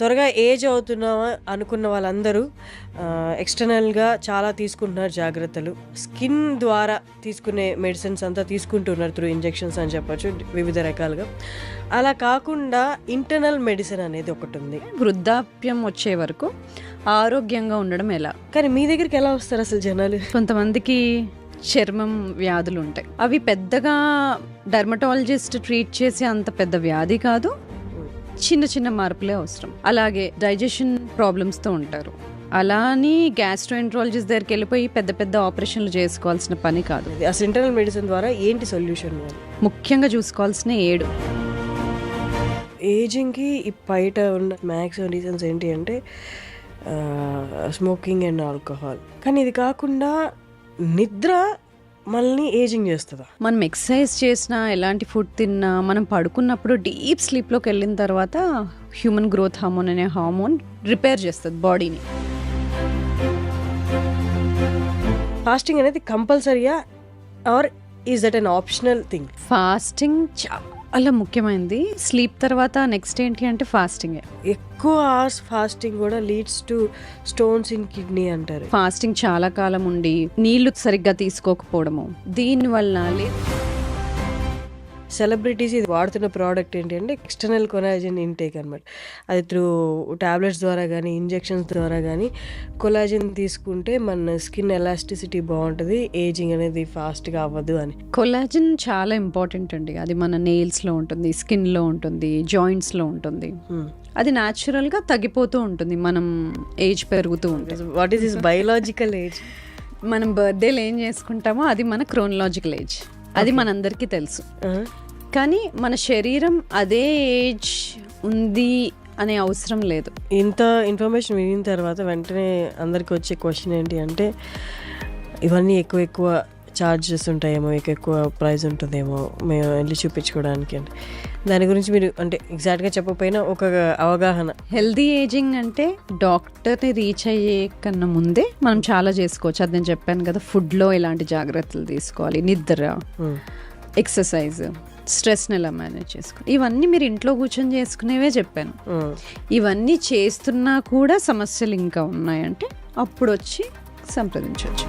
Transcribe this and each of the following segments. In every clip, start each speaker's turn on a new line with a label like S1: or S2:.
S1: త్వరగా ఏజ్ అవుతున్నామా అనుకున్న వాళ్ళందరూ ఎక్స్టర్నల్గా చాలా తీసుకుంటున్నారు జాగ్రత్తలు. స్కిన్ ద్వారా తీసుకునే మెడిసిన్స్ అంతా తీసుకుంటున్నారు త్రూ ఇంజెక్షన్స్ అని చెప్పొచ్చు వివిధ రకాలుగా. అలా కాకుండా ఇంటర్నల్ మెడిసిన్ అనేది ఒకటి ఉంది.
S2: వృద్ధాప్యం వచ్చే వరకు ఆరోగ్యంగా ఉండడం ఎలా?
S1: కానీ మీ దగ్గరికి ఎలా వస్తారు అసలు జనాలు?
S2: కొంతమందికి చర్మం వ్యాధులు ఉంటాయి. అవి పెద్దగా డర్మటాలజిస్ట్ ట్రీట్ చేసే అంత పెద్ద వ్యాధి కాదు, చిన్న చిన్న మార్పులే అవసరం. అలాగే డైజెషన్ ప్రాబ్లమ్స్తో ఉంటారు. అలా అని గ్యాస్ట్రోఎంట్రాలజిస్ట్ దగ్గరికి వెళ్ళిపోయి పెద్ద పెద్ద ఆపరేషన్లు చేసుకోవాల్సిన పని కాదు.
S1: అసలు ఇంటర్నల్ మెడిసిన్ ద్వారా ఏంటి సొల్యూషన్?
S2: ముఖ్యంగా చూసుకోవాల్సిన 7
S1: ఏజింగ్కి బయట ఉన్న మ్యాక్సిమం రీజన్స్ ఏంటి అంటే స్మోకింగ్ అండ్ ఆల్కహాల్. కానీ ఇది కాకుండా నిద్ర మనల్ని ఏజింగ్ చేస్తుందా?
S2: మనం ఎక్సర్సైజ్ చేసినా, ఎలాంటి ఫుడ్ తిన్నా, మనం పడుకున్నప్పుడు డీప్ స్లీప్లోకి వెళ్ళిన తర్వాత హ్యూమన్ గ్రోత్ హార్మోన్ అనే హార్మోన్ రిపేర్ చేస్తుంది బాడీని.
S1: ఫాస్టింగ్ అనేది కంపల్సరీయా or is that an optional thing?
S2: Fasting చాలా ముఖ్యమైనది. స్లీప్ తర్వాత నెక్స్ట్ ఏంటి అంటే ఫాస్టింగే.
S1: ఎక్కువ అవర్స్ ఫాస్టింగ్ కూడా leads to stones in kidney అంటారు.
S2: ఫాస్టింగ్ చాలా కాలం ఉండి నీళ్లు సరిగ్గా తీసుకోకపోవడము, దీనివల్ల
S1: సెలబ్రిటీస్ ఇది వాడుతున్న ప్రోడక్ట్ ఏంటి అంటే ఎక్స్టర్నల్ కొలాజిన్ ఇంటేక్ అనమాట. అది త్రూ టాబ్లెట్స్ ద్వారా కానీ ఇంజెక్షన్స్ ద్వారా కానీ కొలాజిన్ తీసుకుంటే మన స్కిన్ ఎలాస్టిసిటీ బాగుంటుంది, ఏజింగ్ అనేది ఫాస్ట్గా అవ్వదు అని.
S2: కొలాజిన్ చాలా ఇంపార్టెంట్ అండి. అది మన నెయిల్స్లో ఉంటుంది, స్కిన్లో ఉంటుంది, జాయింట్స్లో ఉంటుంది. అది న్యాచురల్గా తగ్గిపోతూ ఉంటుంది మనం ఏజ్ పెరుగుతూ ఉంటుంది.
S1: What is this biological age?
S2: మనం బర్త్డేలు ఏం చేసుకుంటామో అది మన క్రోనలాజికల్ ఏజ్. అది మనందరికీ తెలుసు. కానీ మన శరీరం అదే ఏజ్ ఉంది అనే అవసరం లేదు.
S1: ఇంత ఇన్ఫర్మేషన్ వినిన తర్వాత వెంటనే అందరికి వచ్చే క్వశ్చన్ ఏంటి అంటే ఇవన్నీ ఎక్కువ ఛార్జెస్ ఉంటాయేమో, ఎక్కువ ప్రైస్ ఉంటుందేమో మేము వెళ్ళి చూపించుకోవడానికి అంటే దాని గురించి మీరు అంటే ఎగ్జాక్ట్గా చెప్పకపోయినా ఒక అవగాహన.
S2: హెల్దీ ఏజింగ్ అంటే డాక్టర్ని రీచ్ అయ్యే కన్నా ముందే మనం చాలా చేసుకోవచ్చు. అది నేను చెప్పాను కదా, ఫుడ్లో ఎలాంటి జాగ్రత్తలు తీసుకోవాలి, నిద్ర, ఎక్సర్సైజ్, స్ట్రెస్ని ఎలా మేనేజ్ చేసుకోవాలి, ఇవన్నీ మీరు ఇంట్లో కూర్చొని చేసుకునేవే చెప్పాను. ఇవన్నీ చేస్తున్నా కూడా సమస్యలు ఇంకా ఉన్నాయంటే అప్పుడు వచ్చి సంప్రదించవచ్చు.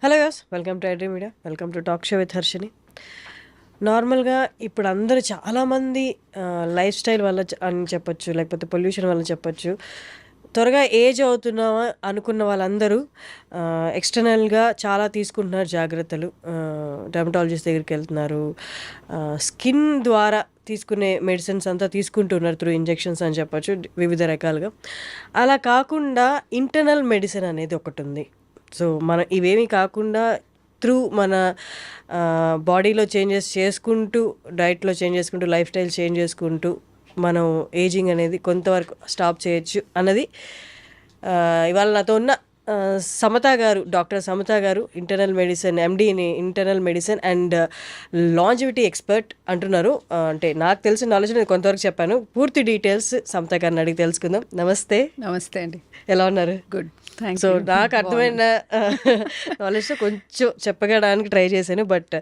S1: Hello guys, welcome to iDream media, welcome to talk show with Harshini. నార్మల్గా ఇప్పుడు అందరూ చాలామంది లైఫ్ స్టైల్ వల్ల అని చెప్పొచ్చు, లేకపోతే పొల్యూషన్ వల్ల చెప్పొచ్చు, త్వరగా ఏజ్ అవుతున్నామా అనుకున్న వాళ్ళందరూ ఎక్స్టర్నల్గా చాలా తీసుకుంటున్నారు జాగ్రత్తలు. డర్మటాలజిస్ట్ దగ్గరికి వెళ్తున్నారు, స్కిన్ ద్వారా తీసుకునే మెడిసిన్స్ అంతా తీసుకుంటున్నారు త్రూ ఇంజెక్షన్స్ అని చెప్పొచ్చు వివిధ రకాలుగా. అలా కాకుండా ఇంటర్నల్ మెడిసిన్ అనేది ఒకటి ఉంది. సో మనం ఇవేమీ కాకుండా త్రూ మన బాడీలో చేంజెస్ చేసుకుంటూ, డైట్లో చేంజ్ చేసుకుంటూ, లైఫ్ స్టైల్ చేంజ్ చేసుకుంటూ మనం ఏజింగ్ అనేది కొంతవరకు స్టాప్ చేయొచ్చు అన్నది ఇవాళ నాతో ఉన్న సమత గారు, డాక్టర్ సమత గారు, ఇంటర్నల్ మెడిసిన్ ఎండీని, internal medicine and longevity expert అంటున్నారు. అంటే నాకు తెలిసిన నాలెడ్జ్ నేను కొంతవరకు చెప్పాను. పూర్తి డీటెయిల్స్ సమత గారిని అడిగి తెలుసుకుందాం. నమస్తే.
S2: నమస్తే అండి,
S1: ఎలా ఉన్నారు?
S2: గుడ్.
S1: సో నాకు అర్థమైన నాలెడ్జ్తో కొంచెం చెప్పగడానికి ట్రై చేశాను, but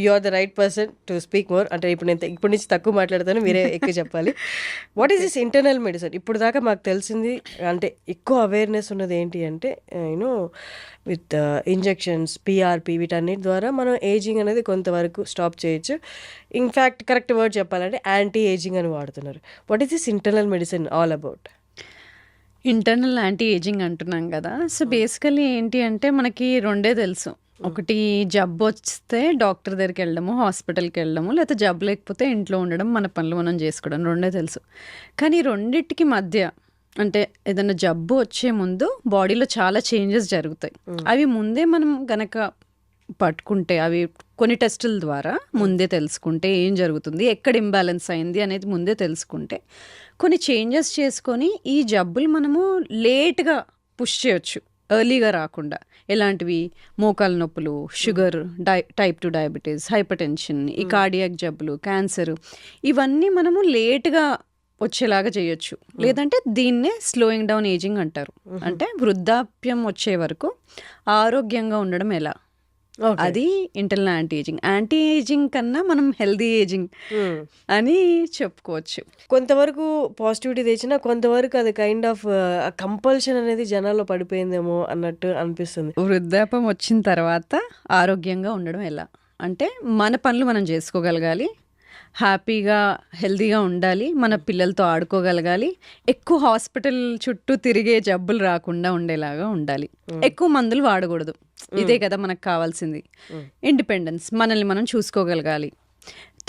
S1: you are the right person to speak more. అంటే ఇప్పటి నుంచి తక్కువ మాట్లాడతాను, మీరే ఎక్కువ చెప్పాలి. What is this internal medicine? ఇప్పుడు దాకా మాకు తెలిసింది అంటే ఎక్కువ అవేర్నెస్ ఉన్నది ఏంటి అంటే యూనో విత్ ఇంజెక్షన్స్, పిఆర్పి, వీటన్నిటి ద్వారా మనం ఏజింగ్ అనేది కొంతవరకు స్టాప్ చేయొచ్చు. ఇన్ఫ్యాక్ట్ కరెక్ట్ వర్డ్ చెప్పాలంటే యాంటీ ఏజింగ్ అని వాడుతున్నారు. What is this internal medicine all about?
S2: Internal anti ageing అంటున్నాం కదా. సో బేసికలీ ఏంటి అంటే మనకి రెండే తెలుసు. ఒకటి జబ్బు వస్తే డాక్టర్ దగ్గరికి వెళ్ళడము, హాస్పిటల్కి వెళ్ళడము, లేకపోతే జబ్బు లేకపోతే ఇంట్లో ఉండడం, మన పనులు మనం చేసుకోవడం, రెండే తెలుసు. కానీ రెండింటికి మధ్య అంటే ఏదైనా జబ్బు వచ్చే ముందు బాడీలో చాలా చేంజెస్ జరుగుతాయి. అవి ముందే మనం గనక పట్టుకుంటే, అవి కొన్ని టెస్టుల ద్వారా ముందే తెలుసుకుంటే ఏం జరుగుతుంది, ఎక్కడ ఇంబ్యాలెన్స్ అయింది అనేది ముందే తెలుసుకుంటే కొన్ని చేంజెస్ చేసుకొని ఈ జబ్బులు మనము లేట్గా పుష్ చేయొచ్చు, ఎర్లీగా రాకుండా. ఎలాంటివి? మోకాల నొప్పులు, sugar, type 2 diabetes, hyper tension, ఈ కార్డియాక్ జబ్బులు, క్యాన్సర్, ఇవన్నీ మనము లేట్గా వచ్చేలాగా చేయొచ్చు. లేదంటే దీన్నే స్లోయింగ్ డౌన్ ఏజింగ్ అంటారు. అంటే వృద్ధాప్యం వచ్చే వరకు ఆరోగ్యంగా ఉండడం ఎలా,
S1: ఓకే.
S2: అది ఇంటర్నల్ యాంటీ ఏజింగ్ కన్నా మనం హెల్దీ ఏజింగ్ అని చెప్పుకోవచ్చు.
S1: కొంతవరకు పాజిటివిటీ తెచ్చినా కొంతవరకు అది కైండ్ ఆఫ్ కంపల్షన్ అనేది జనాల్లో పడిపోయిందేమో అన్నట్టు అనిపిస్తుంది.
S2: వృద్ధాప్యం వచ్చిన తర్వాత ఆరోగ్యంగా ఉండడం ఎలా అంటే మన పనులు మనం చేసుకోగలగాలి, హ్యాపీగా హెల్తీగా ఉండాలి, మన పిల్లలతో ఆడుకోగలగాలి, ఎక్కువ హాస్పిటల్ చుట్టూ తిరిగే జబ్బులు రాకుండా ఉండేలాగా ఉండాలి, ఎక్కువ మందులు వాడకూడదు. ఇదే కదా మనకు కావాల్సింది. ఇండిపెండెన్స్, మనల్ని మనం చూసుకోగలగాలి,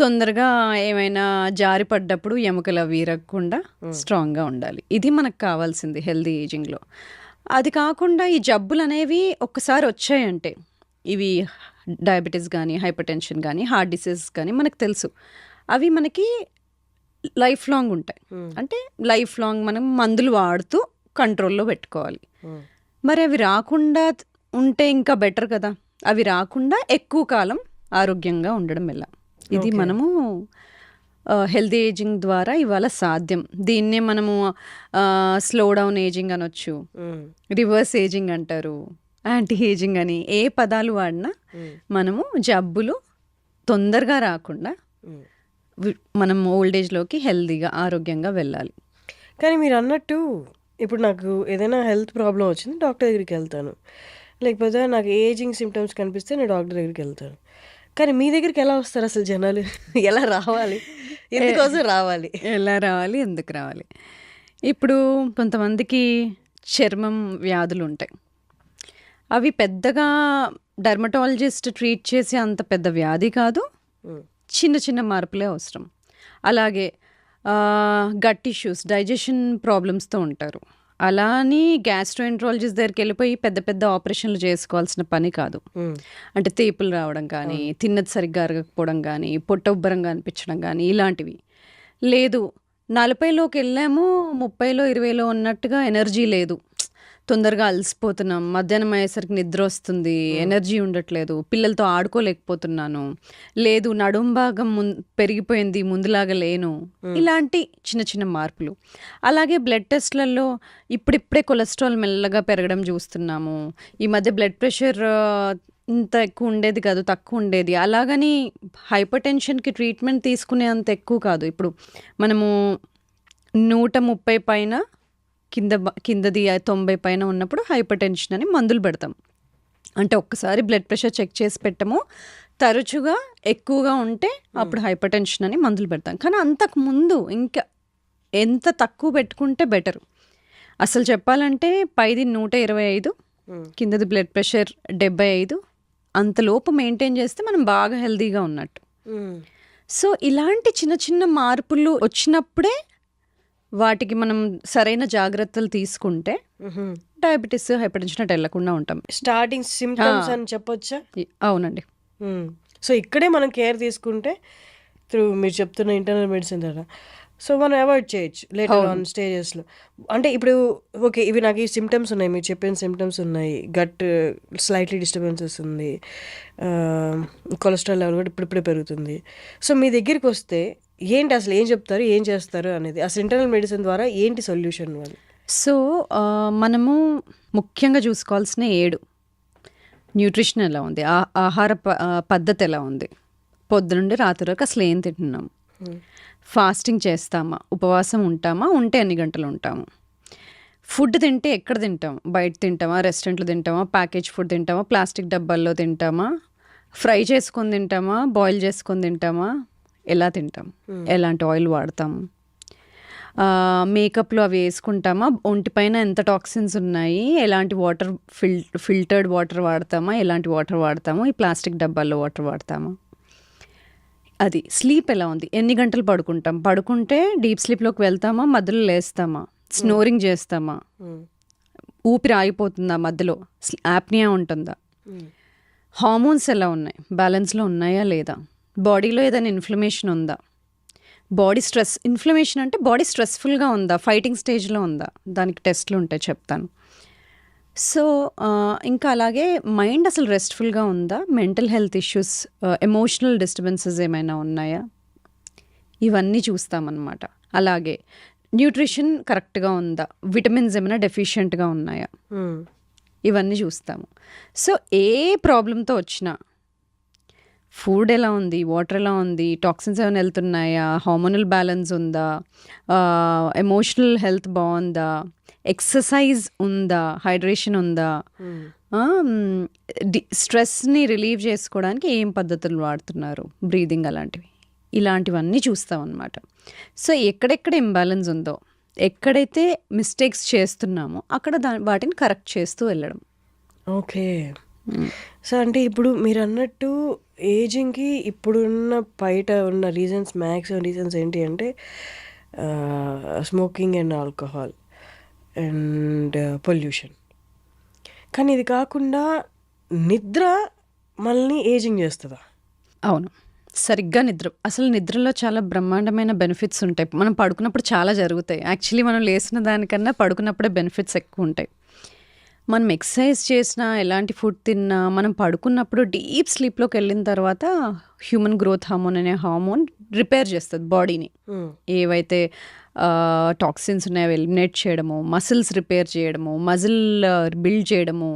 S2: తొందరగా ఏమైనా జారి పడ్డప్పుడు ఎముకలు వీరకుండా స్ట్రాంగ్గా ఉండాలి. ఇది మనకు కావాల్సింది హెల్దీ ఏజింగ్లో. అది కాకుండా ఈ జబ్బులు అనేవి ఒక్కసారి వచ్చాయంటే, ఇవి డయాబెటీస్ కానీ, హైపర్ టెన్షన్ కానీ, హార్ట్ డిసీజ్ కానీ మనకు తెలుసు, అవి మనకి లైఫ్ లాంగ్ ఉంటాయి. అంటే లైఫ్ లాంగ్ మనం మందులు వాడుతూ కంట్రోల్లో పెట్టుకోవాలి. మరి అవి రాకుండా ఉంటే ఇంకా బెటర్ కదా. అవి రాకుండా ఎక్కువ కాలం ఆరోగ్యంగా ఉండడం ఎలా, ఇది మనము హెల్దీ ఏజింగ్ ద్వారా ఇవాళ సాధ్యం. దీన్నే మనము స్లో డౌన్ ఏజింగ్ అనొచ్చు, రివర్స్ ఏజింగ్ అంటారు, యాంటీ ఏజింగ్ అని. ఏ పదాలు వాడినా మనము జబ్బులు తొందరగా రాకుండా మనం ఓల్డ్ ఏజ్లోకి హెల్దీగా ఆరోగ్యంగా వెళ్ళాలి.
S1: కానీ మీరు అన్నట్టు ఇప్పుడు నాకు ఏదైనా హెల్త్ ప్రాబ్లం వచ్చింది, డాక్టర్ దగ్గరికి వెళ్తాను. లేకపోతే నాకు ఏజింగ్ సిమ్టమ్స్ కనిపిస్తే నేను డాక్టర్ దగ్గరికి వెళ్తాను. కానీ మీ దగ్గరికి ఎలా వస్తారు అసలు జనాలు? ఎలా రావాలి, ఎందుకోసం రావాలి,
S2: ఎలా రావాలి, ఎందుకు రావాలి? ఇప్పుడు కొంతమందికి చర్మం వ్యాధులు ఉంటాయి. అవి పెద్దగా డర్మటాలజిస్ట్ ట్రీట్ చేసే అంత పెద్ద వ్యాధి కాదు, చిన్న చిన్న మార్పులే అవసరం. అలాగే గట్ ఇష్యూస్, డైజెషన్ ప్రాబ్లమ్స్తో ఉంటారు. అలా అని గ్యాస్ట్రోఎంట్రాలజిస్ట్ దగ్గరికి వెళ్ళిపోయి పెద్ద పెద్ద ఆపరేషన్లు చేసుకోవాల్సిన పని కాదు. అంటే తేపులు రావడం కానీ, తిన్నది సరిగ్గా అరగకపోవడం కానీ, పొట్ట ఉబ్బరంగా అనిపించడం కానీ, ఇలాంటివి. లేదు 40లోకి వెళ్ళాము, 30లో 20లో ఉన్నట్టుగా ఎనర్జీ లేదు, తొందరగా అలసిపోతున్నాం, మధ్యాహ్నం అయ్యేసరికి నిద్ర వస్తుంది, ఎనర్జీ ఉండట్లేదు, పిల్లలతో ఆడుకోలేకపోతున్నాను, లేదు నడుం భాగం పెరిగిపోయింది, ముందులాగా లేను, ఇలాంటి చిన్న చిన్న మార్పులు. అలాగే బ్లడ్ టెస్ట్లలో ఇప్పుడిప్పుడే కొలెస్ట్రాల్ మెల్లగా పెరగడం చూస్తున్నాము. ఈ మధ్య బ్లడ్ ప్రెషర్ ఇంత ఎక్కువ ఉండేది కాదు, తక్కువ ఉండేది. అలాగని హైపర్ టెన్షన్కి ట్రీట్మెంట్ తీసుకునే అంత ఎక్కువ కాదు. ఇప్పుడు మనము 130 పైన కిందది 90 పైన ఉన్నప్పుడు హైపర్ టెన్షన్ అని మందులు పెడతాం. అంటే ఒక్కసారి బ్లడ్ ప్రెషర్ చెక్ చేసి పెట్టము, తరచుగా ఎక్కువగా ఉంటే అప్పుడు హైపర్ టెన్షన్ అని మందులు పెడతాం. కానీ అంతకు ముందు ఇంకా ఎంత తక్కువ పెట్టుకుంటే బెటర్. అసలు చెప్పాలంటే పైది 125, కిందది బ్లడ్ ప్రెషర్ 75, అంతలోపు మెయింటైన్ చేస్తే మనం బాగా హెల్తీగా ఉన్నట్టు. సో ఇలాంటి చిన్న చిన్న మార్పులు వచ్చినప్పుడే వాటికి మనం సరైన జాగ్రత్తలు తీసుకుంటే డయాబెటీస్, హైపర్ టెన్షన్ అటు వెళ్లకుండా ఉంటాం.
S1: స్టార్టింగ్ సిమ్టమ్స్ అని చెప్పొచ్చా?
S2: అవునండి.
S1: సో ఇక్కడే మనం కేర్ తీసుకుంటే త్రూ మీరు చెప్తున్న ఇంటర్నల్ మెడిసిన్ ద్వారా సో మనం అవాయిడ్ చేయొచ్చు లేటర్ ఆన్ స్టేజెస్లో. అంటే ఇప్పుడు ఓకే, ఇవి నాకు ఈ సిమ్టమ్స్ ఉన్నాయి, మీరు చెప్పిన సిమ్టమ్స్ ఉన్నాయి, గట్ స్లైట్లీ డిస్టర్బెన్సెస్ ఉంది, కొలెస్ట్రాల్ లెవెల్ కూడా ఇప్పుడిప్పుడే పెరుగుతుంది. సో మీ దగ్గరికి వస్తే ఏంటి అసలు ఏం చెప్తారు, ఏం చేస్తారు అనేది, అసలు ఇంటర్నల్ మెడిసిన్ ద్వారా ఏంటి సొల్యూషన్ వాళ్ళు?
S2: సో మనము ముఖ్యంగా చూసుకోవాల్సిన 7 న్యూట్రిషన్ ఎలా ఉంది, ఆహార పద్ధతి ఎలా ఉంది, పొద్దునుండి రాత్రి వరకు అసలు ఏం తింటున్నాం, ఫాస్టింగ్ చేస్తామా, ఉపవాసం ఉంటామా, ఉంటే ఎన్ని గంటలు ఉంటాము, ఫుడ్ తింటే ఎక్కడ తింటాం, బయట తింటామా, రెస్టారెంట్లో తింటామా, ప్యాకేజ్ ఫుడ్ తింటామా, ప్లాస్టిక్ డబ్బాల్లో తింటామా, ఫ్రై చేసుకొని తింటామా, బాయిల్ చేసుకొని తింటామా, ఎలా తింటాం, ఎలాంటి ఆయిల్ వాడతాము, మేకప్లో అవి వేసుకుంటామా, ఒంటిపైన ఎంత టాక్సిన్స్ ఉన్నాయి, ఎలాంటి వాటర్ ఫిల్టర్డ్ వాటర్ వాడతామా, ఎలాంటి వాటర్ వాడతాము, ఈ ప్లాస్టిక్ డబ్బాల్లో వాటర్ వాడతామా, అది స్లీప్ ఎలా ఉంది, ఎన్ని గంటలు పడుకుంటాం, పడుకుంటే డీప్ స్లీప్లోకి వెళ్తామా, మధ్యలో లేస్తామా, స్నోరింగ్ చేస్తామా, ఊపిరి ఆగిపోతుందా మధ్యలో, యాప్నియా ఉంటుందా, హార్మోన్స్ ఎలా ఉన్నాయి, బ్యాలెన్స్లో ఉన్నాయా లేదా, బాడీలో ఏదైనా ఇన్ఫ్లమేషన్ ఉందా, బాడీ స్ట్రెస్, ఇన్ఫ్లమేషన్ అంటే బాడీ స్ట్రెస్ఫుల్గా ఉందా, ఫైటింగ్ స్టేజ్లో ఉందా, దానికి టెస్ట్లు ఉంటాయి చెప్తాను. సో ఇంకా అలాగే మైండ్ అసలు రెస్ట్ఫుల్గా ఉందా, mental health issues, emotional disturbances ఏమైనా ఉన్నాయా, ఇవన్నీ చూస్తామన్నమాట. అలాగే న్యూట్రిషన్ కరెక్ట్గా ఉందా, విటమిన్స్ ఏమైనా డెఫిషియెంట్గా ఉన్నాయా, ఇవన్నీ చూస్తాము. సో ఏ ప్రాబ్లంతో వచ్చినా ఫుడ్ ఎలా ఉంది, వాటర్ ఎలా ఉంది, టాక్సిన్స్ ఏమైనా వెళ్తున్నాయా, హార్మోనల్ బ్యాలెన్స్ ఉందా, ఎమోషనల్ హెల్త్ బాగుందా, ఎక్సర్సైజ్ ఉందా, హైడ్రేషన్ ఉందా, స్ట్రెస్ని రిలీవ్ చేసుకోవడానికి ఏం పద్ధతులు వాడుతున్నారు, బ్రీదింగ్ అలాంటివి, ఇలాంటివన్నీ చూస్తాం అన్నమాట. సో ఎక్కడెక్కడ ఇంబ్యాలెన్స్ ఉందో, ఎక్కడైతే మిస్టేక్స్ చేస్తున్నామో అక్కడ వాటిని కరెక్ట్ చేస్తూ వెళ్ళడం.
S1: ఓకే. సో అంటే ఇప్పుడు మీరు అన్నట్టు ఏజింగ్కి ఇప్పుడున్న బయట ఉన్న రీజన్స్, మ్యాక్సిమం రీజన్స్ ఏంటి అంటే smoking and alcohol and pollution. కానీ ఇది కాకుండా నిద్ర మనల్ని ఏజింగ్ చేస్తుందా?
S2: అవును, సరిగ్గా నిద్ర. అసలు నిద్రలో చాలా బ్రహ్మాండమైన బెనిఫిట్స్ ఉంటాయి. మనం పడుకున్నప్పుడు చాలా జరుగుతాయి. యాక్చువల్లీ మనం లేచిన దానికన్నా పడుకున్నప్పుడే బెనిఫిట్స్ ఎక్కువ ఉంటాయి. మనం ఎక్సర్సైజ్ చేసినా, ఎలాంటి ఫుడ్ తిన్నా, మనం పడుకున్నప్పుడు డీప్ స్లీప్లోకి వెళ్ళిన తర్వాత హ్యూమన్ గ్రోత్ హార్మోన్ అనే హార్మోన్ రిపేర్ చేస్తుంది బాడీని. ఏవైతే టాక్సిన్స్ ఉన్నాయో ఎలిమినేట్ చేయడము, మసిల్స్ రిపేర్ చేయడము, మజిల్ బిల్డ్ చేయడము,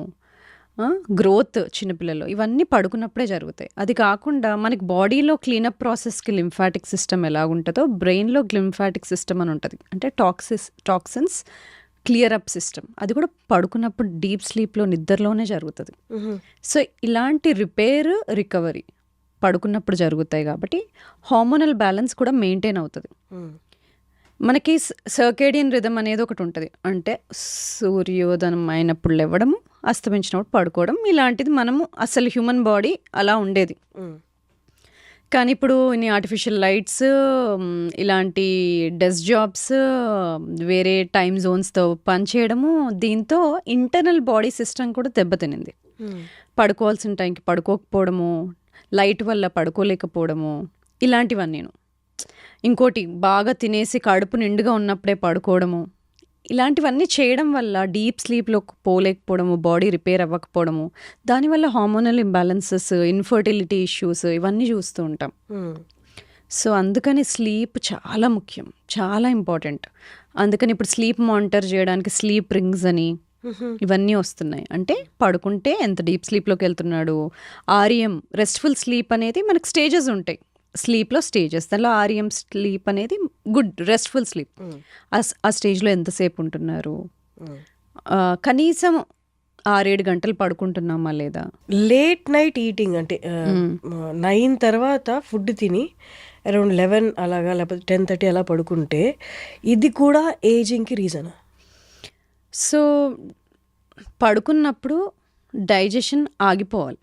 S2: గ్రోత్ చిన్నపిల్లలు, ఇవన్నీ పడుకున్నప్పుడే జరుగుతాయి. అది కాకుండా మనకి బాడీలో క్లీనప్ ప్రాసెస్కి లింఫాటిక్ సిస్టమ్ ఎలాగుంటుందో బ్రెయిన్లో లింఫాటిక్ సిస్టమ్ అని ఉంటుంది. అంటే టాక్సిన్స్ క్లియర్ అప్ సిస్టమ్, అది కూడా పడుకున్నప్పుడు డీప్ స్లీప్లో నిద్రలోనే జరుగుతుంది. సో ఇలాంటి రిపేర్, రికవరీ పడుకున్నప్పుడు జరుగుతాయి కాబట్టి హార్మోనల్ బ్యాలెన్స్ కూడా మెయింటైన్ అవుతుంది. మనకి సర్కేడియన్ రిథమ్ అనేది ఒకటి ఉంటుంది. అంటే సూర్యోదయం అయినప్పుడు లేవడము, అస్తమించినప్పుడు పడుకోవడం, ఇలాంటిది మనము అసలు హ్యూమన్ బాడీ అలా ఉండేది. కానీ ఇప్పుడు ఇన్ని ఆర్టిఫిషియల్ లైట్స్, ఇలాంటి డెస్క్ జాబ్స్, వేరే టైమ్ జోన్స్తో పనిచేయడము, దీంతో ఇంటర్నల్ బాడీ సిస్టమ్ కూడా దెబ్బతినింది. పడుకోవాల్సిన టైంకి పడుకోకపోవడము, లైట్ వల్ల పడుకోలేకపోవడము, ఇలాంటివన్నీ. ఇంకోటి, బాగా తినేసి కడుపు నిండుగా ఉన్నప్పుడే పడుకోవడము, ఇలాంటివన్నీ చేయడం వల్ల డీప్ స్లీప్లో పోలేకపోవడము, బాడీ రిపేర్ అవ్వకపోవడము, దానివల్ల హార్మోనల్ ఇంబ్యాలెన్సెస్, ఇన్ఫర్టిలిటీ ఇష్యూస్, ఇవన్నీ చూస్తూ ఉంటాం. సో అందుకని స్లీప్ చాలా ముఖ్యం, చాలా ఇంపార్టెంట్. అందుకని ఇప్పుడు స్లీప్ మానిటర్ చేయడానికి స్లీప్ రింగ్స్ అని ఇవన్నీ వస్తున్నాయి. అంటే పడుకుంటే ఎంత డీప్ స్లీప్లోకి వెళ్తున్నాడు, ఆర్ఎం రెస్ట్ఫుల్ స్లీప్ అనేది మనకు స్టేజెస్ ఉంటాయి. స్లీప్లో స్టేజెస్, దానిలో ఆర్ఎం స్లీప్ అనేది గుడ్ రెస్ట్ఫుల్ స్లీప్. ఆ స్టేజ్లో ఎంతసేపు ఉంటున్నారు, కనీసం 6-7 గంటలు పడుకుంటున్నామా లేదా.
S1: లేట్ నైట్ ఈటింగ్ అంటే 9 తర్వాత ఫుడ్ తిని అరౌండ్ 11 అలాగా, లేకపోతే 10:30 అలా పడుకుంటే ఇది కూడా ఏజింగ్కి రీజనా?
S2: సో పడుకున్నప్పుడు డైజెషన్ ఆగిపోవాలి.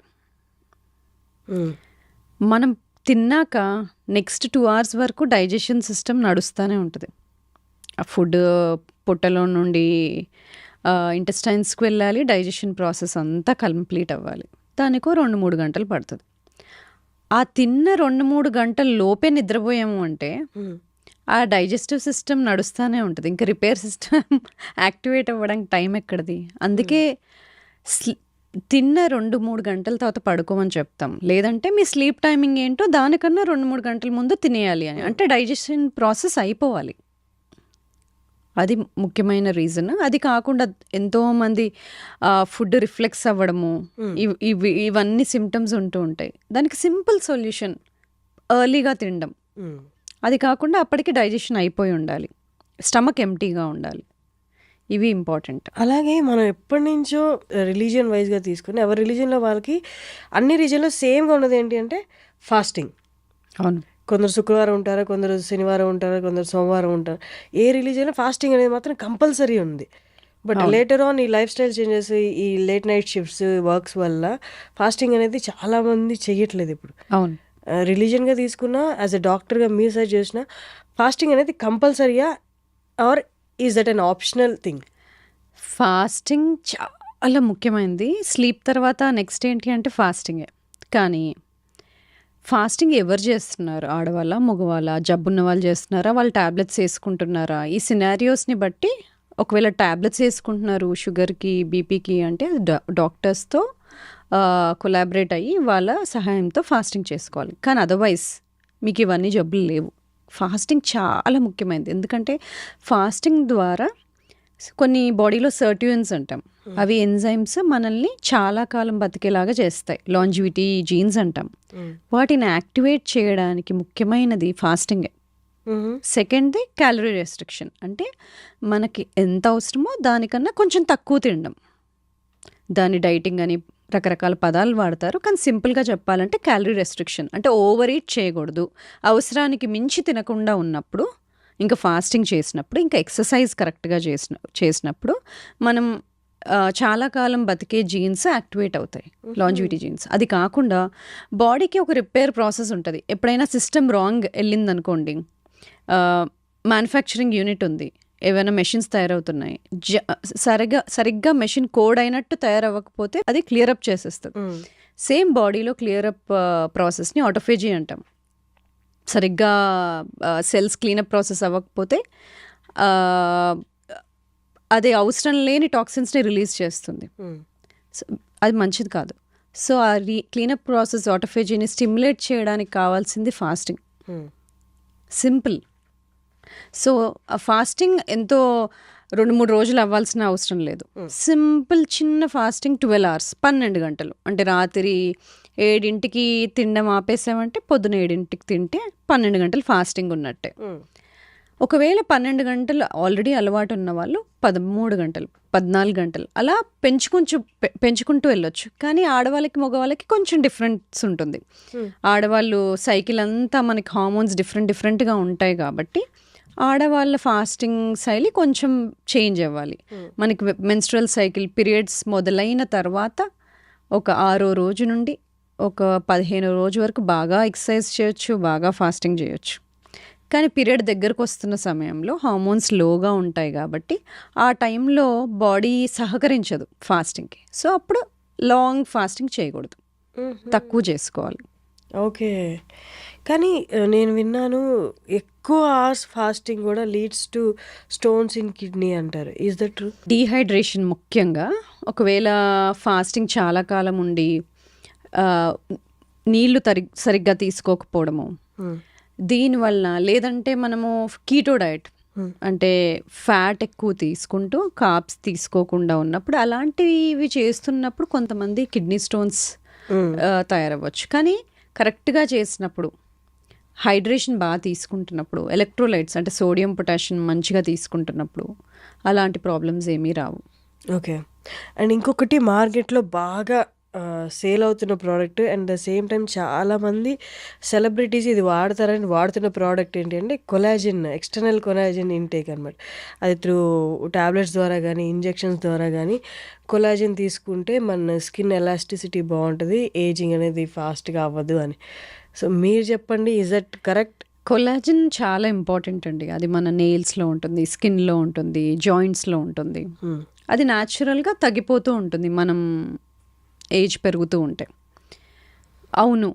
S2: మనం తిన్నాక నెక్స్ట్ 2 hours వరకు డైజెషన్ సిస్టమ్ నడుస్తూనే ఉంటుంది. ఆ ఫుడ్ పొట్టలో నుండి ఇంటెస్టైన్స్కి వెళ్ళాలి, డైజెషన్ ప్రాసెస్ అంతా కంప్లీట్ అవ్వాలి. దానికో 2-3 గంటలు పడుతుంది. ఆ తిన్న 2-3 గంటల లోపే నిద్రపోయాము అంటే ఆ డైజెస్టివ్ సిస్టమ్ నడుస్తూనే ఉంటుంది. ఇంకా రిపేర్ సిస్టమ్ యాక్టివేట్ అవ్వడానికి టైం ఎక్కడిది. అందుకే తిన్న 2-3 గంటల తర్వాత పడుకోమని చెప్తాం. లేదంటే మీ స్లీప్ టైమింగ్ ఏంటో దానికన్నా 2-3 గంటల ముందు తినేయాలి అని. అంటే డైజెషన్ ప్రాసెస్ అయిపోవాలి. అది ముఖ్యమైన రీజన్. అది కాకుండా ఎంతోమంది ఫుడ్ రిఫ్లెక్స్ అవ్వడము, ఇవన్నీ సిమ్టమ్స్ ఉంటూ ఉంటాయి. దానికి సింపుల్ సొల్యూషన్ ఎర్లీగా తినడం. అది కాకుండా అప్పటికి డైజెషన్ అయిపోయి ఉండాలి, స్టమక్ ఎంటీగా ఉండాలి. ఇవి ఇంపార్టెంట్.
S1: అలాగే మనం ఎప్పటి నుంచో రిలీజియన్ వైజ్గా తీసుకుని ఎవరి రిలీజియన్లో వాళ్ళకి అన్ని రిలీజియన్లో సేమ్గా ఉన్నది ఏంటి అంటే ఫాస్టింగ్.
S2: అవును,
S1: కొందరు శుక్రవారం ఉంటారు, కొందరు శనివారం ఉంటారు, కొందరు సోమవారం ఉంటారు. ఏ రిలీజియన్లో ఫాస్టింగ్ అనేది మాత్రం కంపల్సరీ ఉంది. బట్ లేటర్ ఆన్ ఈ లైఫ్ స్టైల్ చేంజెస్, ఈ లేట్ నైట్ షిఫ్ట్స్, వర్క్స్ వల్ల ఫాస్టింగ్ అనేది చాలామంది చెయ్యట్లేదు ఇప్పుడు.
S2: అవును,
S1: రిలీజియన్గా తీసుకున్నా, యాజ్ ఎ డాక్టర్గా మీరు సజెస్ట్ చేసిన ఫాస్టింగ్ అనేది కంపల్సరీయా or is that an optional thing?
S2: Fasting చాలా ముఖ్యమైనది. స్లీప్ తర్వాత నెక్స్ట్ ఏంటి అంటే ఫాస్టింగే. కానీ ఫాస్టింగ్ ఎవరు చేస్తున్నారు? ఆడవాళ్ళ, మగవాళ్ళ, జబ్బున్న వాళ్ళు చేస్తున్నారా, వాళ్ళు ట్యాబ్లెట్స్ వేసుకుంటున్నారా? ఈ సినారియోస్ని బట్టి ఒకవేళ ట్యాబ్లెట్స్ వేసుకుంటున్నారు షుగర్కి, బీపీకి అంటే డాక్టర్స్తో కొలాబరేట్ అయ్యి వాళ్ళ సహాయంతో ఫాస్టింగ్ చేసుకోవాలి. కానీ అదర్వైజ్ మీకు ఇవన్నీ జబ్బులు లేవు, ఫాస్టింగ్ చాలా ముఖ్యమైనది. ఎందుకంటే ఫాస్టింగ్ ద్వారా కొన్ని బాడీలో సర్ట్యూన్స్ అంటాం, అవి ఎంజైమ్స్ మనల్ని చాలా కాలం బతికేలాగా చేస్తాయి. లాంజివిటీ జీన్స్ అంటాం. వాటిని యాక్టివేట్ చేయడానికి ముఖ్యమైనది ఫాస్టింగే. సెకండ్ది క్యాలరీ రెస్ట్రిక్షన్, అంటే మనకి ఎంత అవసరమో దానికన్నా కొంచెం తక్కువ తినడం. దాని డైటింగ్ అని రకరకాల పదాలు వాడతారు, కానీ సింపుల్గా చెప్పాలంటే క్యాలరీ రెస్ట్రిక్షన్ అంటే ఓవర్ ఈట్ చేయకూడదు. అవసరానికి మించి తినకుండా ఉన్నప్పుడు, ఇంకా ఫాస్టింగ్ చేసినప్పుడు, ఇంకా ఎక్సర్సైజ్ కరెక్ట్గా చేసినప్పుడు మనం చాలా కాలం బతికే జీన్స్ యాక్టివేట్ అవుతాయి, లాంజివిటీ జీన్స్. అది కాకుండా బాడీకి ఒక రిపేర్ ప్రాసెస్ ఉంటుంది. ఎప్పుడైనా సిస్టమ్ రాంగ్ వెళ్ళిందనుకోండి, మ్యానుఫ్యాక్చరింగ్ యూనిట్ ఉంది, ఏవైనా మెషిన్స్ తయారవుతున్నాయి, సరిగ్గా మెషిన్ కోడ్ అయినట్టు తయారవ్వకపోతే అది క్లియరప్ చేసేస్తుంది. సేమ్ బాడీలో క్లియరప్ ప్రాసెస్ని ఆటోఫేజీ అంటాం. సరిగ్గా సెల్స్ క్లీనప్ ప్రాసెస్ అవ్వకపోతే అది అవసరం లేని టాక్సిన్స్ని రిలీజ్ చేస్తుంది. అది మంచిది కాదు. సో ఆ క్లీనప్ ప్రాసెస్ ఆటోఫేజీని స్టిమ్యులేట్ చేయడానికి కావాల్సింది ఫాస్టింగ్. సింపుల్. సో ఆ ఫాస్టింగ్ ఎంతో 2-3 రోజులు అవ్వాల్సిన అవసరం లేదు. సింపుల్ చిన్న ఫాస్టింగ్ 12 hours, 12 గంటలు. అంటే రాత్రి 7ంటికి తినడం ఆపేసామంటే పొద్దున 7ంటికి తింటే 12 గంటలు ఫాస్టింగ్ ఉన్నట్టే. ఒకవేళ 12 గంటలు ఆల్రెడీ అలవాటు ఉన్న వాళ్ళు 13 గంటలు, 14 గంటలు అలా పెంచుకుంటూ వెళ్ళొచ్చు. కానీ ఆడవాళ్ళకి మగవాళ్ళకి కొంచెం డిఫరెన్స్ ఉంటుంది. ఆడవాళ్ళు సైకిల్ అంతా మనకి హార్మోన్స్ డిఫరెంట్గా ఉంటాయి కాబట్టి ఆడవాళ్ళ ఫాస్టింగ్ శైలి కొంచెం చేంజ్ అవ్వాలి. మనకి మెన్స్ట్రువల్ సైకిల్ పీరియడ్స్ మొదలైన తర్వాత ఒక 6వ రోజు నుండి ఒక 15వ రోజు వరకు బాగా ఎక్సర్సైజ్ చేయొచ్చు, బాగా ఫాస్టింగ్ చేయొచ్చు. కానీ పీరియడ్ దగ్గరకు వస్తున్న సమయంలో హార్మోన్స్ లోగా ఉంటాయి కాబట్టి ఆ టైంలో బాడీ సహకరించదు ఫాస్టింగ్కి. సో అప్పుడు లాంగ్ ఫాస్టింగ్ చేయకూడదు, తక్కువ చేసుకోవాలి.
S1: ఓకే. కానీ నేను విన్నాను ఎక్కువ అవర్స్ ఫాస్టింగ్ కూడా leads to stones in kidney అంటారు. Is that true?
S2: డీహైడ్రేషన్ ముఖ్యంగా. ఒకవేళ ఫాస్టింగ్ చాలా కాలం ఉండి నీళ్లు సరిగ్గా తీసుకోకపోవడము, దీనివల్ల, లేదంటే మనము కీటో డయట్ అంటే ఫ్యాట్ ఎక్కువ తీసుకుంటూ కార్బ్స్ తీసుకోకుండా ఉన్నప్పుడు, అలాంటివి చేస్తున్నప్పుడు కొంతమంది కిడ్నీ స్టోన్స్ తయారవ్వచ్చు. కానీ కరెక్ట్గా చేసినప్పుడు, హైడ్రేషన్ బాగా తీసుకుంటున్నప్పుడు, ఎలక్ట్రోలైట్స్ అంటే సోడియం పొటాషియం మంచిగా తీసుకుంటున్నప్పుడు అలాంటి ప్రాబ్లమ్స్ ఏమీ రావు.
S1: ఓకే. అండ్ ఇంకొకటి, మార్కెట్లో బాగా సేల్ అవుతున్న product and the same time చాలామంది సెలబ్రిటీస్ ఇది వాడుతున్న ప్రోడక్ట్ ఏంటి అంటే కొలాజిన్, ఎక్స్టర్నల్ కొలాజిన్ ఇంటేక్ అనమాట. అది త్రూ టాబ్లెట్స్ ద్వారా కానీ ఇంజెక్షన్స్ ద్వారా కానీ కొలాజిన్ తీసుకుంటే మన స్కిన్ ఎలాస్టిసిటీ బాగుంటుంది, ఏజింగ్ అనేది ఫాస్ట్గా అవ్వదు అని. సో మీరు చెప్పండి, ఈజ్ దట్ కరెక్ట్?
S2: కొలాజిన్ చాలా ఇంపార్టెంట్ అండి. అది మన నెయిల్స్లో ఉంటుంది, స్కిన్లో ఉంటుంది, జాయింట్స్లో ఉంటుంది. అది న్యాచురల్గా తగ్గిపోతూ ఉంటుంది మనం ఏజ్ పెరుగుతూ ఉంటే. అవును,